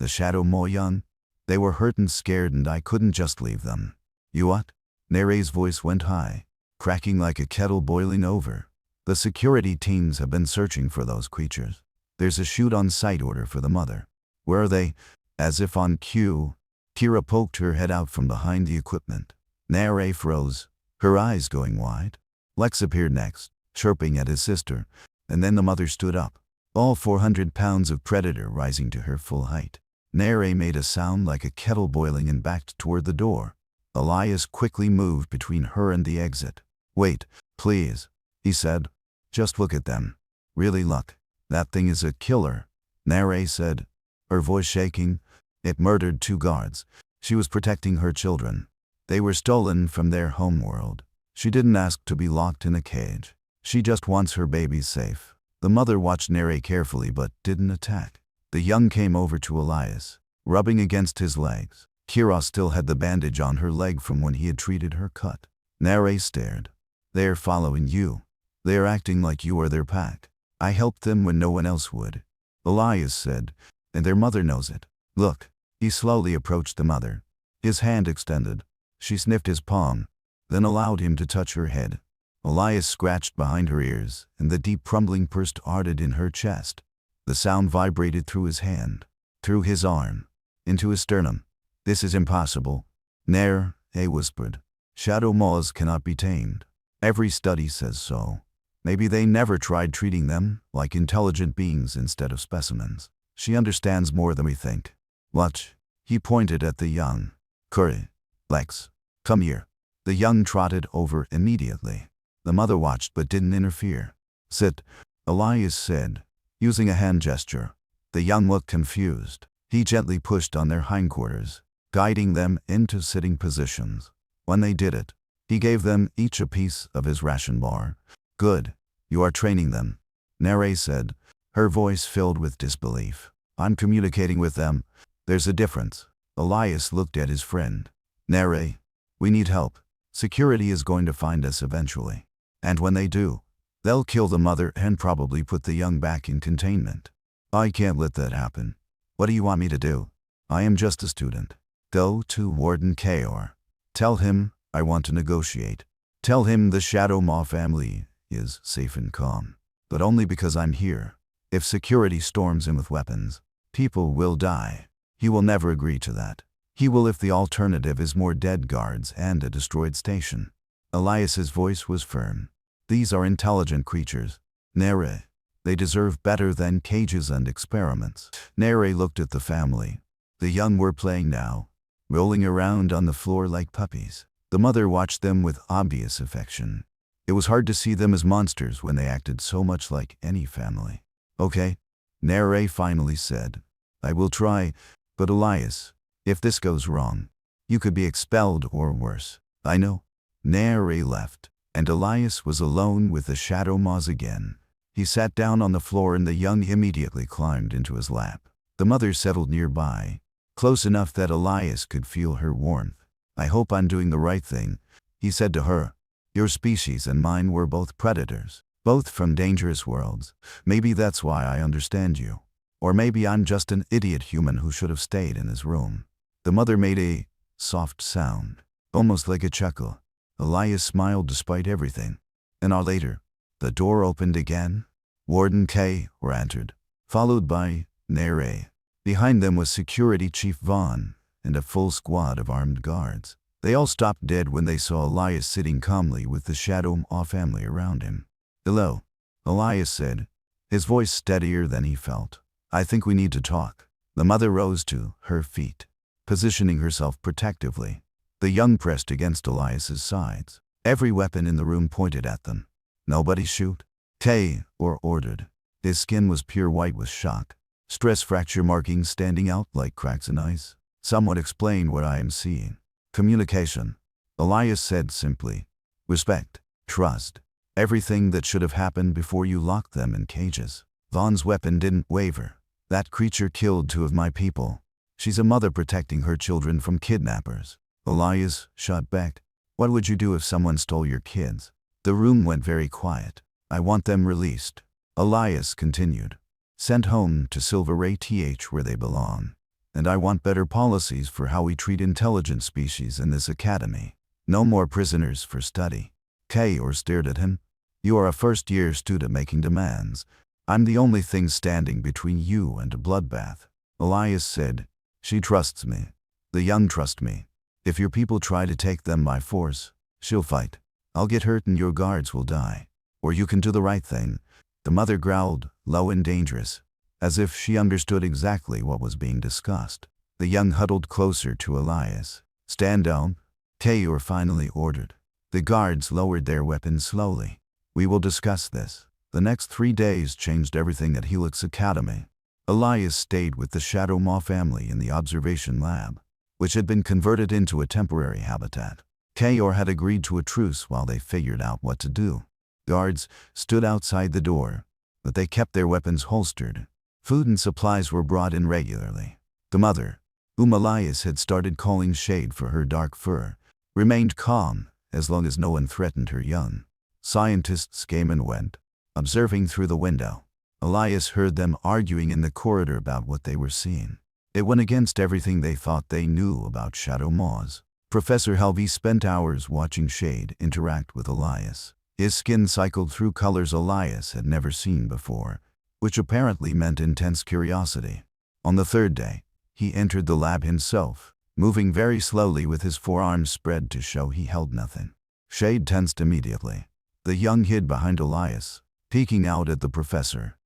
A: shadow more young. They were hurt and scared and I couldn't just leave them. You what? Nare's voice went high, cracking like a kettle boiling over. The security teams have been searching for those creatures. There's a shoot-on-sight order for the mother. Where are they? As if on cue, Kira poked her head out from behind the equipment. Nare froze, her eyes going wide. Lex appeared next, chirping at his sister, and then the mother stood up, all 400 pounds of predator rising to her full height. Nare made a sound like a kettle boiling and backed toward the door. Elias quickly moved between her and the exit. Wait, please, he said. Just look at them. Really look. That thing is a killer, Nare said, her voice shaking. It murdered 2 guards. She was protecting her children. They were stolen from their homeworld. She didn't ask to be locked in a cage. She just wants her babies safe. The mother watched Nare carefully but didn't attack. The young came over to Elias, rubbing against his legs. Kira still had the bandage on her leg from when he had treated her cut. Nare stared. They're following you. They're acting like you are their pack. I helped them when no one else would, Elias said, and their mother knows it. Look. He slowly approached the mother, his hand extended. She sniffed his palm, then allowed him to touch her head. Elias scratched behind her ears, and the deep rumbling burst arted in her chest. The sound vibrated through his hand, through his arm, into his sternum. This is impossible, Nare whispered. Shadow maws cannot be tamed. Every study says so. Maybe they never tried treating them like intelligent beings instead of specimens. She understands more than we think. Watch. He pointed at the young. Curry. Lex. Come here. The young trotted over immediately. The mother watched but didn't interfere. Sit, Elias said, using a hand gesture. The young looked confused. He gently pushed on their hindquarters, guiding them into sitting positions. When they did it, he gave them each a piece of his ration bar. Good. You are training them, Nare said, her voice filled with disbelief. I'm communicating with them. There's a difference. Elias looked at his friend. Nare, we need help. Security is going to find us eventually. And when they do, they'll kill the mother and probably put the young back in containment. I can't let that happen. What do you want me to do? I am just a student. Go to Warden Kaor. Tell him I want to negotiate. Tell him the Shadow Maw family is safe and calm. But only because I'm here. If security storms him with weapons, people will die. He will never agree to that. He will if the alternative is more dead guards and a destroyed station. Elias's voice was firm. These are intelligent creatures. Nere. They deserve better than cages and experiments. Nere looked at the family. The young were playing now, rolling around on the floor like puppies. The mother watched them with obvious affection. It was hard to see them as monsters when they acted so much like any family. Okay, Nere finally said. I will try, but Elias, if this goes wrong, you could be expelled or worse. I know. Nere left, and Elias was alone with the shadow moths again. He sat down on the floor and the young immediately climbed into his lap. The mother settled nearby, close enough that Elias could feel her warmth. I hope I'm doing the right thing, he said to her. Your species and mine were both predators, both from dangerous worlds. Maybe that's why I understand you. Or maybe I'm just an idiot human who should have stayed in his room. The mother made a soft sound, almost like a chuckle. Elias smiled despite everything. An hour later, the door opened again. Warden K. entered, followed by Nere. Behind them was Security Chief Vaughn and a full squad of armed guards. They all stopped dead when they saw Elias sitting calmly with the Shadow Maw family around him. Hello, Elias said, his voice steadier than he felt. I think we need to talk. The mother rose to her feet, positioning herself protectively. The young pressed against Elias's sides. Every weapon in the room pointed at them. Nobody shoot, K. ordered. His skin was pure white with shock, stress fracture markings standing out like cracks in ice. Someone explain what I am seeing. Communication, Elias said simply. Respect, trust, everything that should have happened before you locked them in cages. Vaughn's weapon didn't waver. That creature killed 2 of my people. She's a mother protecting her children from kidnappers. Elias shot back. What would you do if someone stole your kids? The room went very quiet. I want them released, Elias continued. Sent home to Silver ATH where they belong. And I want better policies for how we treat intelligent species in this academy. No more prisoners for study. K. stared at him. You are a first-year student making demands. I'm the only thing standing between you and a bloodbath. Elias said. She trusts me. The young trust me. If your people try to take them by force, she'll fight. I'll get hurt and your guards will die. Or you can do the right thing. The mother growled, low and dangerous, as if she understood exactly what was being discussed. The young huddled closer to Elias. Stand down, K. finally ordered. The guards lowered their weapons slowly. We will discuss this. The next 3 days changed everything at Helix Academy. Elias stayed with the Shadow Maw family in the observation lab, which had been converted into a temporary habitat. K. had agreed to a truce while they figured out what to do. Guards stood outside the door, but they kept their weapons holstered. Food and supplies were brought in regularly. The mother, whom Elias had started calling Shade for her dark fur, remained calm as long as no one threatened her young. Scientists came and went, observing through the window. Elias heard them arguing in the corridor about what they were seeing. It went against everything they thought they knew about Shadow Maws. Professor Helvey spent hours watching Shade interact with Elias. His skin cycled through colors Elias had never seen before, which apparently meant intense curiosity. On the 3rd day, he entered the lab himself, moving very slowly with his forearms spread to show he held nothing. Shade tensed immediately. The young hid behind Elias, peeking out at the professor.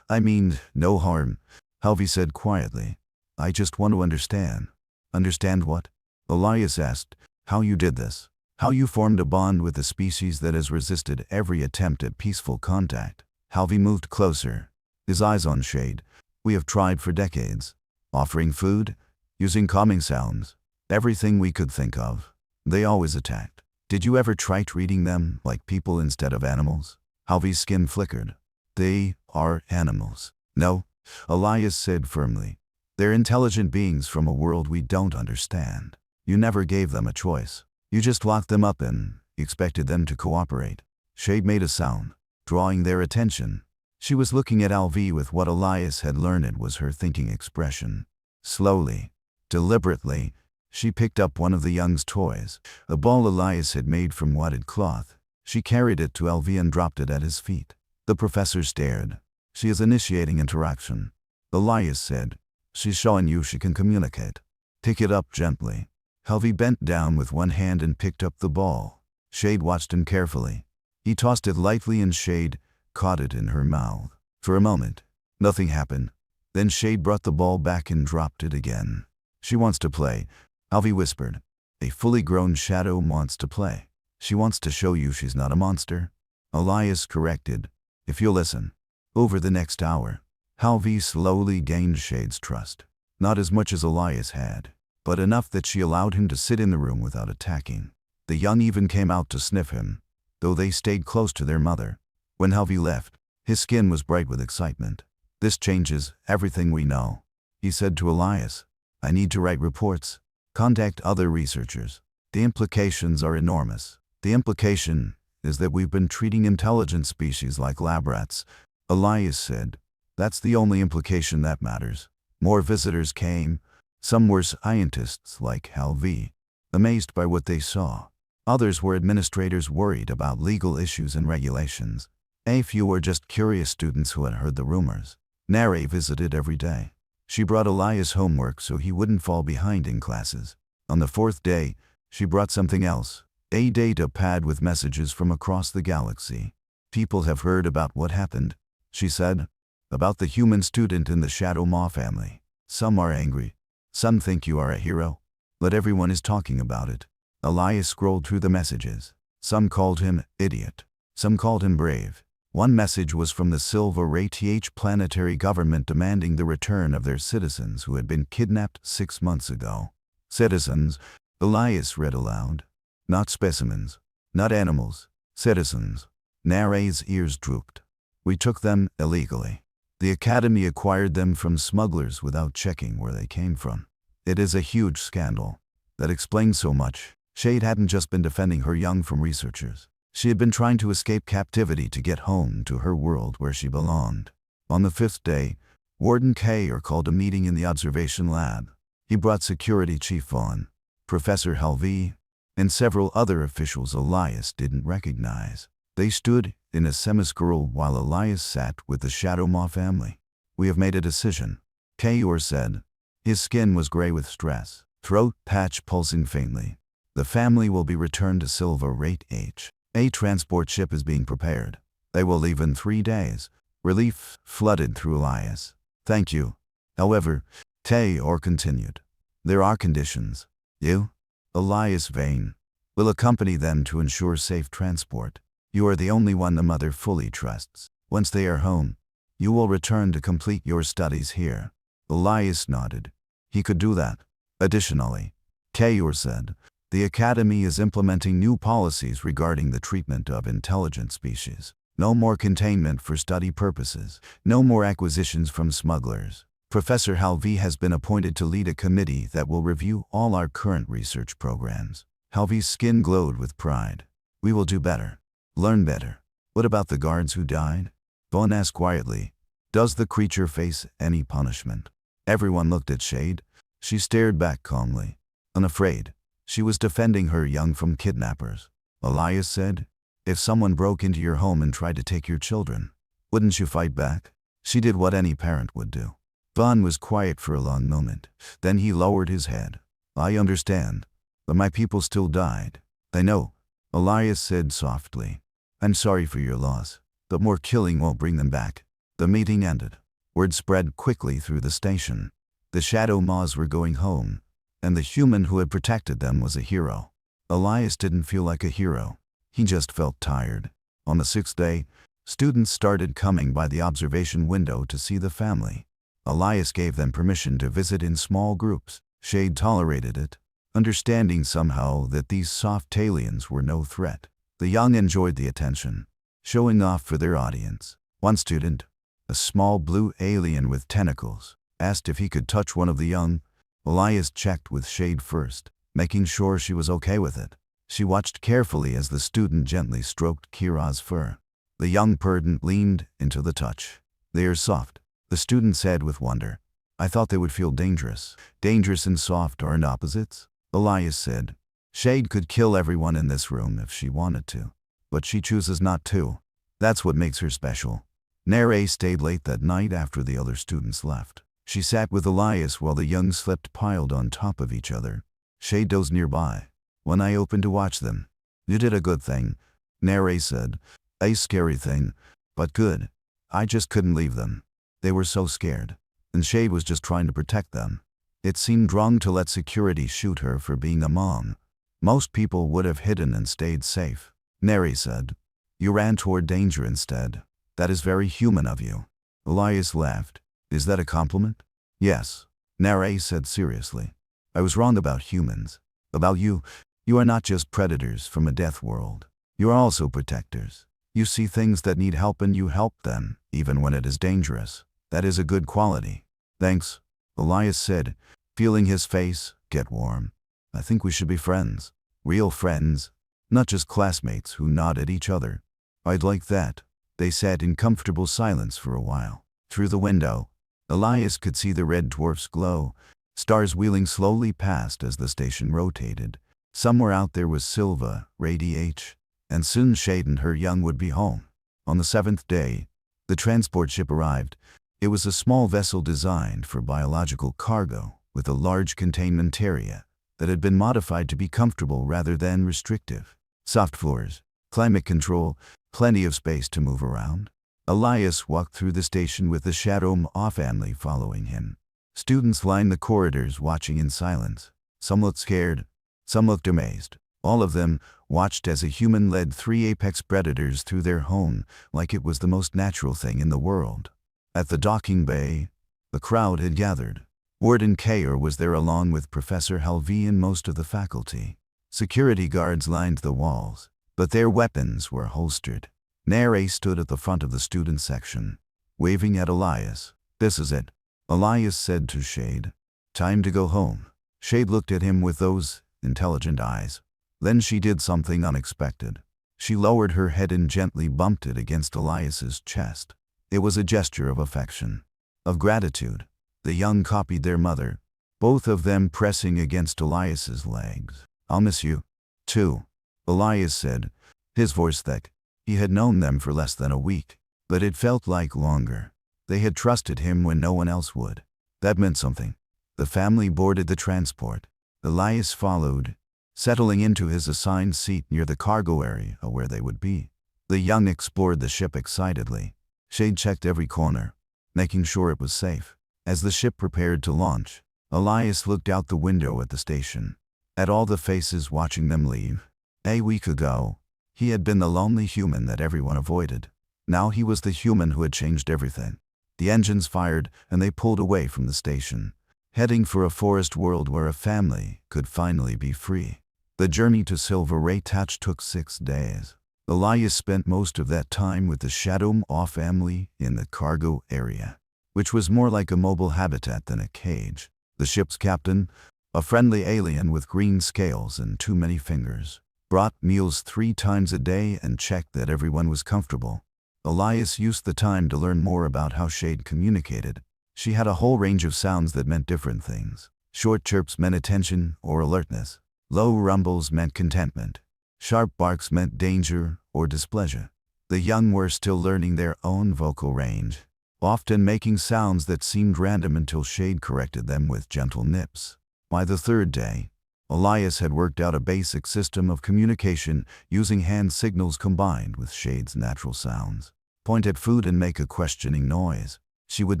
A: I mean, no harm, Helvey said quietly. I just want to understand. Understand what? Elias asked. How you did this. How you formed a bond with a species that has resisted every attempt at peaceful contact. Helvey moved closer, his eyes on Shade. We have tried for decades. Offering food, using calming sounds, everything we could think of. They always attacked. Did you ever try treating them like people instead of animals? Helvey's skin flickered. They are animals. No, Elias said firmly. They're intelligent beings from a world we don't understand. You never gave them a choice. You just locked them up and expected them to cooperate. Shade made a sound, drawing their attention. She was looking at LV with what Elias had learned was her thinking expression. Slowly, deliberately, she picked up one of the young's toys, a ball Elias had made from wadded cloth. She carried it to LV and dropped it at his feet. The professor stared. She is initiating interaction, Elias said. She's showing you she can communicate. Pick it up gently. HFY bent down with one hand and picked up the ball. Shade watched him carefully. He tossed it lightly and Shade caught it in her mouth. For a moment, nothing happened. Then Shade brought the ball back and dropped it again. She wants to play, HFY whispered. A fully grown shadow wants to play. She wants to show you she's not a monster. Elias corrected. If you'll listen. Over the next hour, HFY slowly gained Shade's trust. Not as much as Elias had, but enough that she allowed him to sit in the room without attacking. The young even came out to sniff him, though they stayed close to their mother. When HFY left, his skin was bright with excitement. This changes everything we know, he said to Elias. I need to write reports. Contact other researchers. The implications are enormous. The implication is that we've been treating intelligent species like lab rats, Elias said. That's the only implication that matters. More visitors came. Some were scientists like HFY, amazed by what they saw. Others were administrators worried about legal issues and regulations. A few were just curious students who had heard the rumors. Nare visited every day. She brought Elias homework so he wouldn't fall behind in classes. On the fourth day, she brought something else, a data pad with messages from across the galaxy. People have heard about what happened, she said, about the human student in the Shadow Maw family. Some are angry. Some think you are a hero. But everyone is talking about it. Elias scrolled through the messages. Some called him idiot. Some called him brave. One message was from the Silver Ray planetary government demanding the return of their citizens who had been kidnapped 6 months ago. Citizens, Elias read aloud. Not specimens. Not animals. Citizens. Nare's ears drooped. We took them illegally. The Academy acquired them from smugglers without checking where they came from. It is a huge scandal. That explains so much. Shade hadn't just been defending her young from researchers. She had been trying to escape captivity to get home to her world where she belonged. On the 5th day, Warden Kayer called a meeting in the observation lab. He brought Security Chief Vaughn, Professor HFY, and several other officials Elias didn't recognize. They stood in a semicircle while Elias sat with the Shadow Maw family. We have made a decision, Kayer said. His skin was gray with stress, throat patch pulsing faintly. The family will be returned to Silver Rate H. A transport ship is being prepared. They will leave in 3 days. Relief flooded through Elias. Thank you. However, Kayer continued. There are conditions. You, Elias Vane, will accompany them to ensure safe transport. You are the only one the mother fully trusts. Once they are home, you will return to complete your studies here. Elias nodded. He could do that. Additionally, Kayer said, the Academy is implementing new policies regarding the treatment of intelligent species. No more containment for study purposes. No more acquisitions from smugglers. Professor HFY has been appointed to lead a committee that will review all our current research programs. HFY's skin glowed with pride. We will do better. Learn better. What about the guards who died? Vaughn asked quietly. Does the creature face any punishment? Everyone looked at Shade. She stared back calmly. Unafraid. She was defending her young from kidnappers. Elias said, if someone broke into your home and tried to take your children, wouldn't you fight back? She did what any parent would do. Vaughn was quiet for a long moment. Then he lowered his head. I understand, but my people still died. I know, Elias said softly. I'm sorry for your loss, but more killing won't bring them back. The meeting ended. Word spread quickly through the station. The Shadow Maws were going home, and the human who had protected them was a hero. Elias didn't feel like a hero. He just felt tired. On the 6th day, students started coming by the observation window to see the family. Elias gave them permission to visit in small groups. Shade tolerated it, understanding somehow that these soft aliens were no threat. The young enjoyed the attention, showing off for their audience. One student, a small blue alien with tentacles, asked if he could touch one of the young. Elias checked with Shade first, making sure she was okay with it. She watched carefully as the student gently stroked Kira's fur. The young perdant leaned into the touch. They are soft, the student said with wonder. I thought they would feel dangerous. Dangerous and soft aren't opposites, Elias said. Shade could kill everyone in this room if she wanted to, but she chooses not to. That's what makes her special. Nare stayed late that night after the other students left. She sat with Elias while the young slept piled on top of each other. Shade dozed nearby. When I opened to watch them. You did a good thing, Nere said. A scary thing, but good. I just couldn't leave them. They were so scared. And Shade was just trying to protect them. It seemed wrong to let security shoot her for being a mom. Most people would have hidden and stayed safe. Neri said. You ran toward danger instead. That is very human of you. Elias laughed. Is that a compliment? Yes. Neri said seriously. I was wrong about humans. About you. You are not just predators from a death world. You are also protectors. You see things that need help and you help them, even when it is dangerous. That is a good quality. Thanks, Elias said, feeling his face get warm. I think we should be friends. Real friends. Not just classmates who nod at each other. I'd like that. They sat in comfortable silence for a while. Through the window, Elias could see the red dwarfs glow, stars wheeling slowly past as the station rotated. Somewhere out there was Silva, Radiate, and soon Shade and her young would be home. On the 7th day, the transport ship arrived. It was a small vessel designed for biological cargo, with a large containment area that had been modified to be comfortable rather than restrictive. Soft floors, climate control, plenty of space to move around. Elias walked through the station with the HFY family following him. Students lined the corridors watching in silence. Some looked scared, some looked amazed. All of them watched as a human led 3 apex predators through their home like it was the most natural thing in the world. At the docking bay, the crowd had gathered. Warden Kayer was there along with Professor Helvey and most of the faculty. Security guards lined the walls, but their weapons were holstered. Nere stood at the front of the student section, waving at Elias. This is it, Elias said to Shade. Time to go home. Shade looked at him with those intelligent eyes. Then she did something unexpected. She lowered her head and gently bumped it against Elias's chest. It was a gesture of affection, of gratitude. The young copied their mother, both of them pressing against Elias's legs. I'll miss you, too, Elias said, his voice thick. He had known them for less than a week, but it felt like longer. They had trusted him when no one else would. That meant something. The family boarded the transport. Elias followed, settling into his assigned seat near the cargo area where they would be. The young explored the ship excitedly. Shade checked every corner, making sure it was safe. As the ship prepared to launch, Elias looked out the window at the station, at all the faces watching them leave. A week ago, he had been the lonely human that everyone avoided. Now he was the human who had changed everything. The engines fired and they pulled away from the station, heading for a forest world where a family could finally be free. The journey to Silver Ray Touch took 6 days. Elias spent most of that time with the HFY family in the cargo area, which was more like a mobile habitat than a cage. The ship's captain, a friendly alien with green scales and too many fingers, brought meals 3 times a day and checked that everyone was comfortable. Elias used the time to learn more about how Shade communicated. She had a whole range of sounds that meant different things. Short chirps meant attention or alertness. Low rumbles meant contentment. Sharp barks meant danger or displeasure. The young were still learning their own vocal range, often making sounds that seemed random until Shade corrected them with gentle nips. By the 3rd day, Elias had worked out a basic system of communication using hand signals combined with Shade's natural sounds. Point at food and make a questioning noise. She would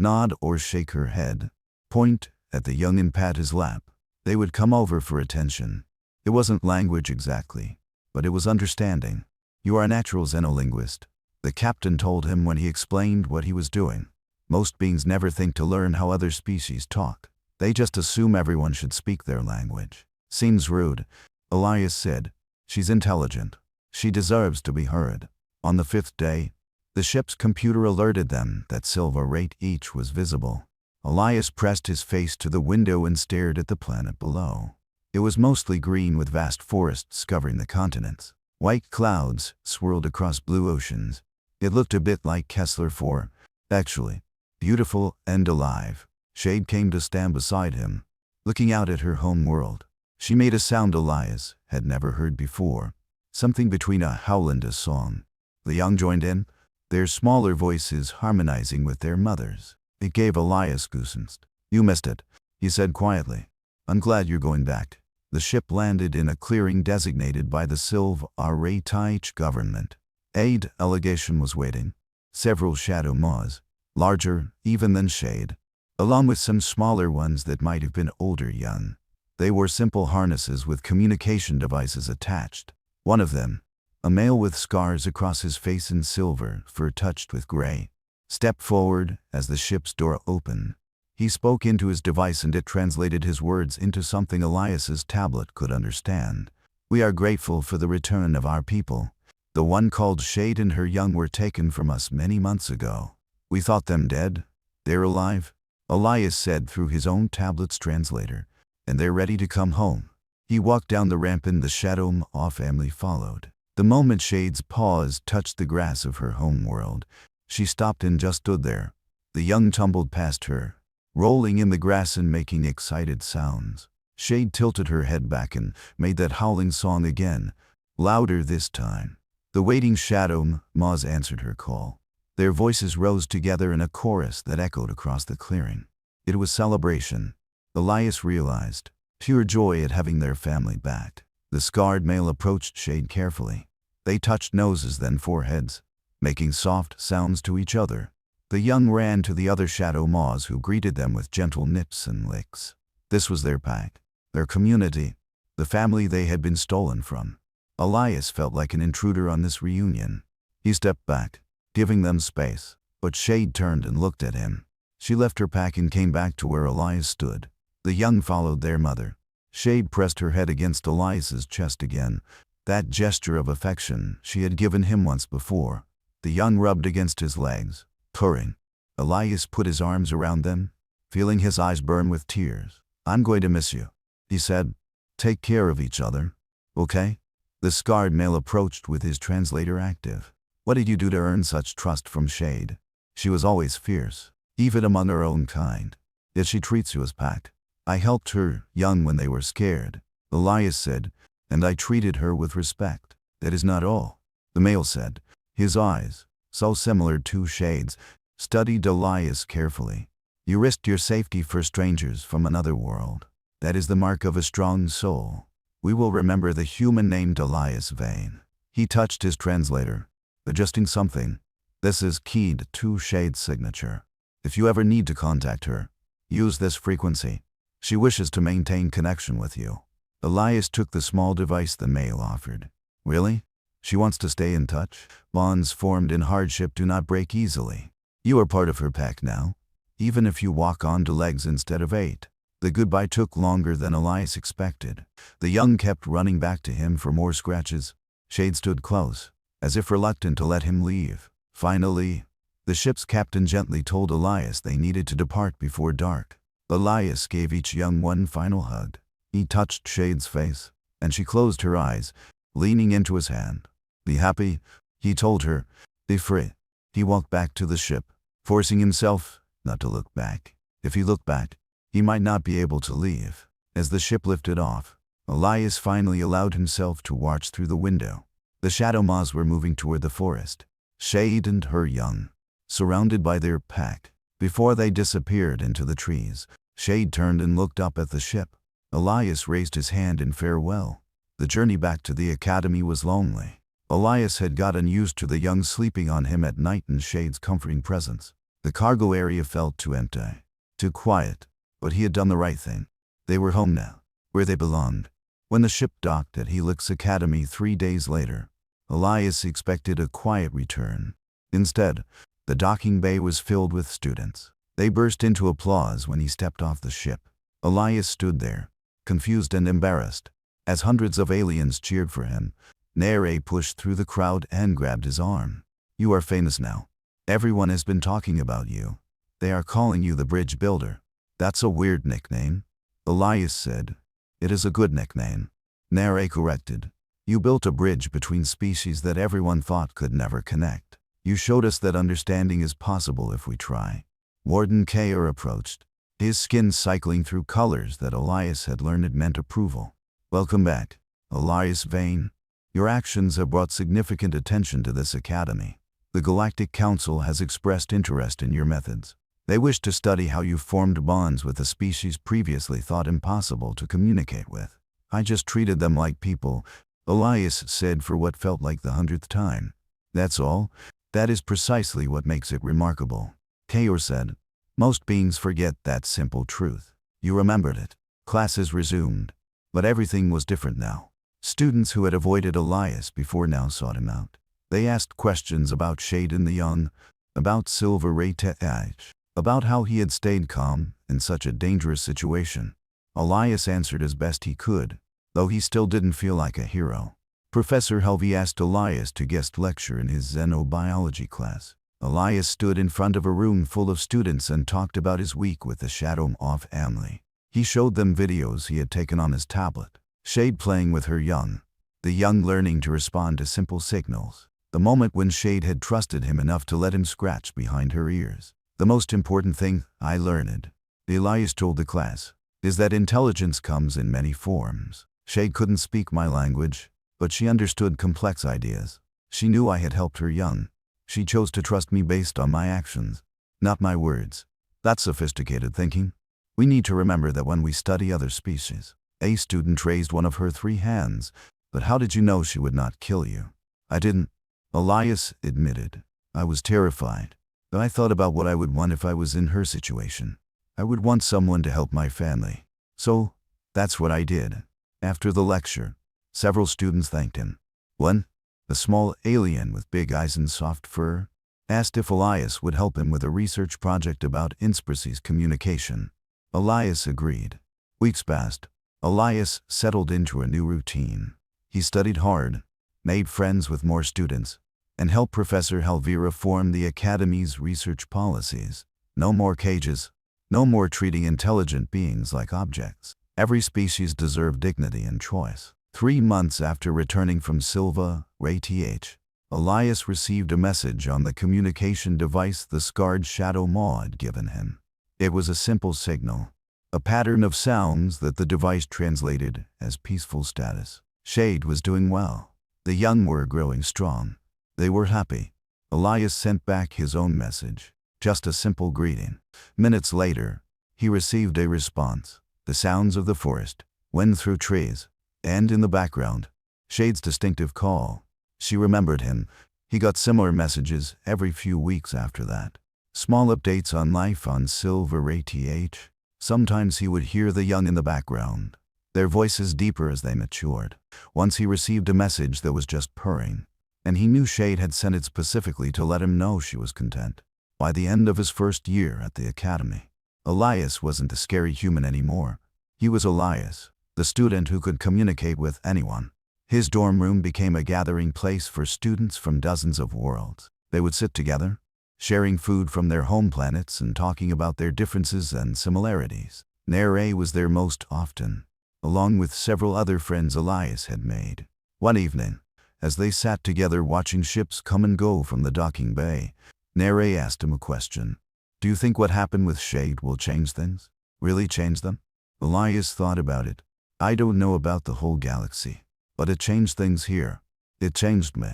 A: nod or shake her head. Point at the young and pat his lap. They would come over for attention. It wasn't language exactly, but it was understanding. You are a natural xenolinguist, the captain told him when he explained what he was doing. Most beings never think to learn how other species talk. They just assume everyone should speak their language. Seems rude, Elias said. She's intelligent. She deserves to be heard. On the 5th day, the ship's computer alerted them that Silver Rate each was visible. Elias pressed his face to the window and stared at the planet below. It was mostly green with vast forests covering the continents. White clouds swirled across blue oceans. It looked a bit like Kessler 4, actually. Beautiful and alive. Shade came to stand beside him, looking out at her home world. She made a sound Elias had never heard before, something between a howl and a song. The young joined in, their smaller voices harmonizing with their mother's. It gave Elias goosebumps. You missed it, he said quietly. I'm glad you're going back. The ship landed in a clearing designated by the HFY government. Aid allegation was waiting. Several shadow maws, larger even than Shade, along with some smaller ones that might have been older young. They wore simple harnesses with communication devices attached. One of them, a male with scars across his face in silver, fur touched with gray, stepped forward as the ship's door opened. He spoke into his device and it translated his words into something Elias's tablet could understand. We are grateful for the return of our people. The one called Shade and her young were taken from us many months ago. We thought them dead. They're alive, Elias said through his own tablet's translator, and they're ready to come home. He walked down the ramp and the shadow Maw family followed. The moment Shade's paws touched the grass of her home world, she stopped and just stood there. The young tumbled past her, rolling in the grass and making excited sounds. Shade tilted her head back and made that howling song again, louder this time. The waiting shadow Maws answered her call. Their voices rose together in a chorus that echoed across the clearing. It was celebration, Elias realized, pure joy at having their family back. The scarred male approached Shade carefully. They touched noses, then foreheads, making soft sounds to each other. The young ran to the other shadow Maws who greeted them with gentle nips and licks. This was their pack, their community, the family they had been stolen from. Elias felt like an intruder on this reunion. He stepped back, giving them space, but Shade turned and looked at him. She left her pack and came back to where Elias stood. The young followed their mother. Shade pressed her head against Elias's chest again, that gesture of affection she had given him once before. The young rubbed against his legs, purring. Elias put his arms around them, feeling his eyes burn with tears. I'm going to miss you, he said. Take care of each other, okay? The scarred male approached with his translator active. What did you do to earn such trust from Shade? She was always fierce, even among her own kind. Yet she treats you as packed. I helped her young when they were scared, Elias said, and I treated her with respect. That is not all, the male said. His eyes, so similar to Shade's, studied Elias carefully. You risked your safety for strangers from another world. That is the mark of a strong soul. We will remember the human named Elias Vane. He touched his translator, adjusting something. This is keyed to Shade's signature. If you ever need to contact her, use this frequency. She wishes to maintain connection with you. Elias took the small device the male offered. Really? She wants to stay in touch? Bonds formed in hardship do not break easily. You are part of her pack now, even if you walk on 2 legs instead of 8. The goodbye took longer than Elias expected. The young kept running back to him for more scratches. Shade stood close, as if reluctant to let him leave. Finally, the ship's captain gently told Elias they needed to depart before dark. Elias gave each young one final hug. He touched Shade's face, and she closed her eyes, leaning into his hand. Be happy, he told her. Be free. He walked back to the ship, forcing himself not to look back. If he looked back, he might not be able to leave. As the ship lifted off, Elias finally allowed himself to watch through the window. The shadow Maws were moving toward the forest, Shade and her young, surrounded by their pack. Before they disappeared into the trees, Shade turned and looked up at the ship. Elias raised his hand in farewell. The journey back to the academy was lonely. Elias had gotten used to the young sleeping on him at night and Shade's comforting presence. The cargo area felt too empty, too quiet, but he had done the right thing. They were home now, where they belonged. When the ship docked at Helix Academy 3 days later, Elias expected a quiet return. Instead, the docking bay was filled with students. They burst into applause when he stepped off the ship. Elias stood there, confused and embarrassed. As hundreds of aliens cheered for him, Nere pushed through the crowd and grabbed his arm. You are famous now. Everyone has been talking about you. They are calling you the bridge builder. That's a weird nickname, Elias said. It is a good nickname, Nere corrected. You built a bridge between species that everyone thought could never connect. You showed us that understanding is possible if we try. Warden Kayer approached, his skin cycling through colors that Elias had learned meant approval. Welcome back, Elias Vane. Your actions have brought significant attention to this academy. The Galactic Council has expressed interest in your methods. They wished to study how you formed bonds with a species previously thought impossible to communicate with. I just treated them like people, Elias said for what felt like the 100th time. That's all. That is precisely what makes it remarkable. Kayor said. Most beings forget that simple truth. You remembered it. Classes resumed. But everything was different now. Students who had avoided Elias before now sought him out. They asked questions about Shade and the Young, about Silver Ray Teach, about how he had stayed calm in such a dangerous situation. Elias answered as best he could, though he still didn't feel like a hero. Professor Helvey asked Elias to guest lecture in his xenobiology class. Elias stood in front of a room full of students and talked about his week with the Shadow of family. He showed them videos he had taken on his tablet. Shade playing with her young, the young learning to respond to simple signals. The moment when Shade had trusted him enough to let him scratch behind her ears. The most important thing I learned, Elias told the class, is that intelligence comes in many forms. Shade couldn't speak my language, but she understood complex ideas. She knew I had helped her young. She chose to trust me based on my actions, not my words. That's sophisticated thinking. We need to remember that when we study other species. A student raised one of her 3 hands. But how did you know she would not kill you? I didn't, Elias admitted. I was terrified. But I thought about what I would want if I was in her situation. I would want someone to help my family. So, that's what I did. After the lecture, several students thanked him. One, a small alien with big eyes and soft fur, asked if Elias would help him with a research project about in-species communication. Elias agreed. Weeks passed. Elias settled into a new routine. He studied hard, made friends with more students, and helped Professor Helvira form the Academy's research policies. No more cages. No more treating intelligent beings like objects. Every species deserved dignity and choice. 3 months after returning from Silva, Ray Th, Elias received a message on the communication device the scarred Shadow Maw had given him. It was a simple signal, a pattern of sounds that the device translated as peaceful status. Shade was doing well. The young were growing strong. They were happy. Elias sent back his own message, just a simple greeting. Minutes later, he received a response. The sounds of the forest, wind through trees, and in the background, Shade's distinctive call. She remembered him. He got similar messages every few weeks after that. Small updates on life on Silver Ray Th. Sometimes he would hear the young in the background, their voices deeper as they matured. Once he received a message that was just purring, and he knew Shade had sent it specifically to let him know she was content. By the end of his first year at the academy, Elias wasn't the scary human anymore. He was Elias, the student who could communicate with anyone. His dorm room became a gathering place for students from dozens of worlds. They would sit together, sharing food from their home planets and talking about their differences and similarities. Nere was there most often, along with several other friends Elias had made. One evening, as they sat together watching ships come and go from the docking bay, Nere asked him a question. Do you think what happened with Shade will change things? Really change them? Elias thought about it. I don't know about the whole galaxy, but it changed things here. It changed me.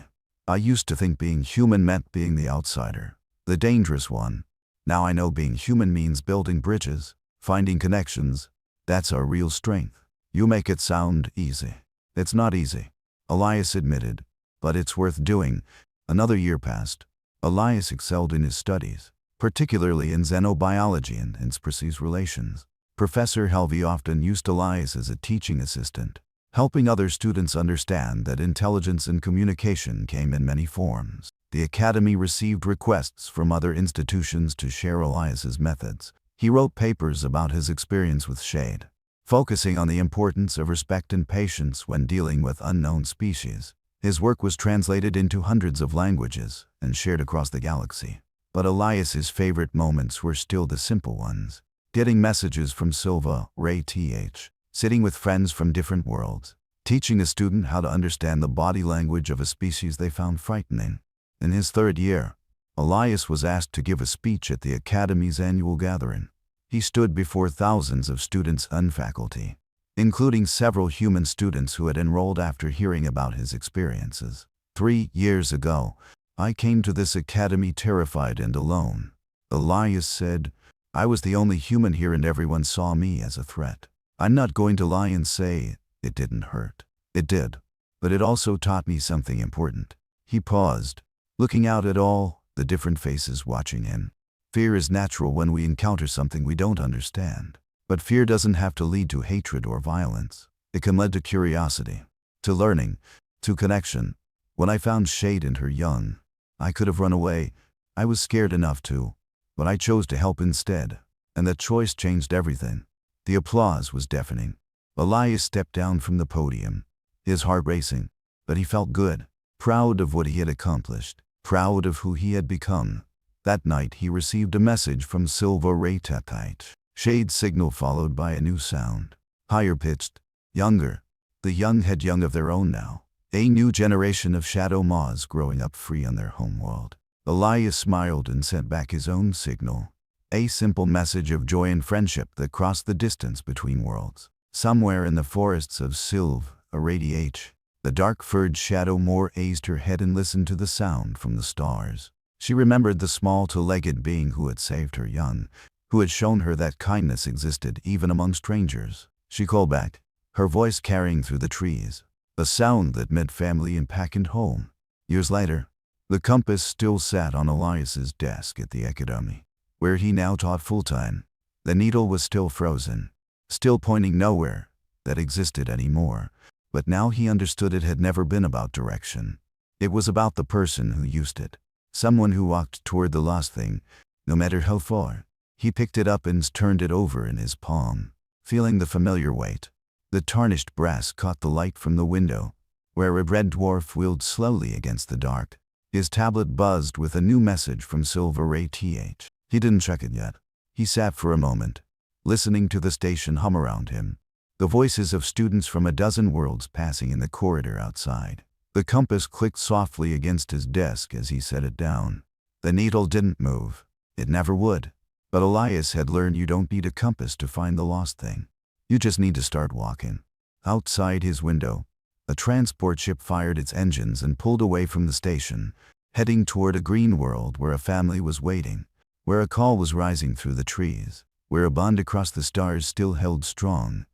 A: I used to think being human meant being the outsider, the dangerous one. Now I know being human means building bridges, finding connections. That's our real strength. You make it sound easy. It's not easy, Elias admitted, but it's worth doing. Another year passed. Elias excelled in his studies, particularly in xenobiology and in-species relations. Professor Helvey often used Elias as a teaching assistant, helping other students understand that intelligence and communication came in many forms. The Academy received requests from other institutions to share Elias's methods. He wrote papers about his experience with Shade, focusing on the importance of respect and patience when dealing with unknown species. His work was translated into hundreds of languages and shared across the galaxy. But Elias's favorite moments were still the simple ones. Getting messages from Silva, Ray Th, sitting with friends from different worlds, teaching a student how to understand the body language of a species they found frightening. In his 3rd year, Elias was asked to give a speech at the Academy's annual gathering. He stood before thousands of students and faculty, including several human students who had enrolled after hearing about his experiences. 3 years ago, I came to this academy terrified and alone, Elias said. I was the only human here and everyone saw me as a threat. I'm not going to lie and say it didn't hurt. It did. But it also taught me something important. He paused, looking out at all the different faces watching him. Fear is natural when we encounter something we don't understand. But fear doesn't have to lead to hatred or violence. It can lead to curiosity, to learning, to connection. When I found Shade and her young, I could have run away. I was scared enough to, but I chose to help instead. And that choice changed everything. The applause was deafening. Elias stepped down from the podium, his heart racing, but he felt good, proud of what he had accomplished, proud of who he had become. That night he received a message from Silver Ray Tatite. Shade's signal followed by a new sound. Higher pitched, younger. The young had young of their own now. A new generation of shadow moths growing up free on their homeworld. Elias smiled and sent back his own signal. A simple message of joy and friendship that crossed the distance between worlds. Somewhere in the forests of Sylv, Irradiate, the dark-furred shadow more raised her head and listened to the sound from the stars. She remembered the small two-legged being who had saved her young, who had shown her that kindness existed even among strangers. She called back, her voice carrying through the trees, a sound that meant family and pack and home. Years later, the compass still sat on Elias's desk at the academy, where he now taught full-time. The needle was still frozen, still pointing nowhere that existed anymore, but now he understood it had never been about direction. It was about the person who used it. Someone who walked toward the lost thing, no matter how far. He picked it up and turned it over in his palm, feeling the familiar weight. The tarnished brass caught the light from the window, where a red dwarf wheeled slowly against the dark. His tablet buzzed with a new message from Silver Ray TH. He didn't check it yet. He sat for a moment, listening to the station hum around him, the voices of students from a dozen worlds passing in the corridor outside. The compass clicked softly against his desk as he set it down. The needle didn't move. It never would. But Elias had learned you don't need a compass to find the lost thing. You just need to start walking. Outside his window, a transport ship fired its engines and pulled away from the station, heading toward a green world where a family was waiting, where a call was rising through the trees, where a bond across the stars still held strong.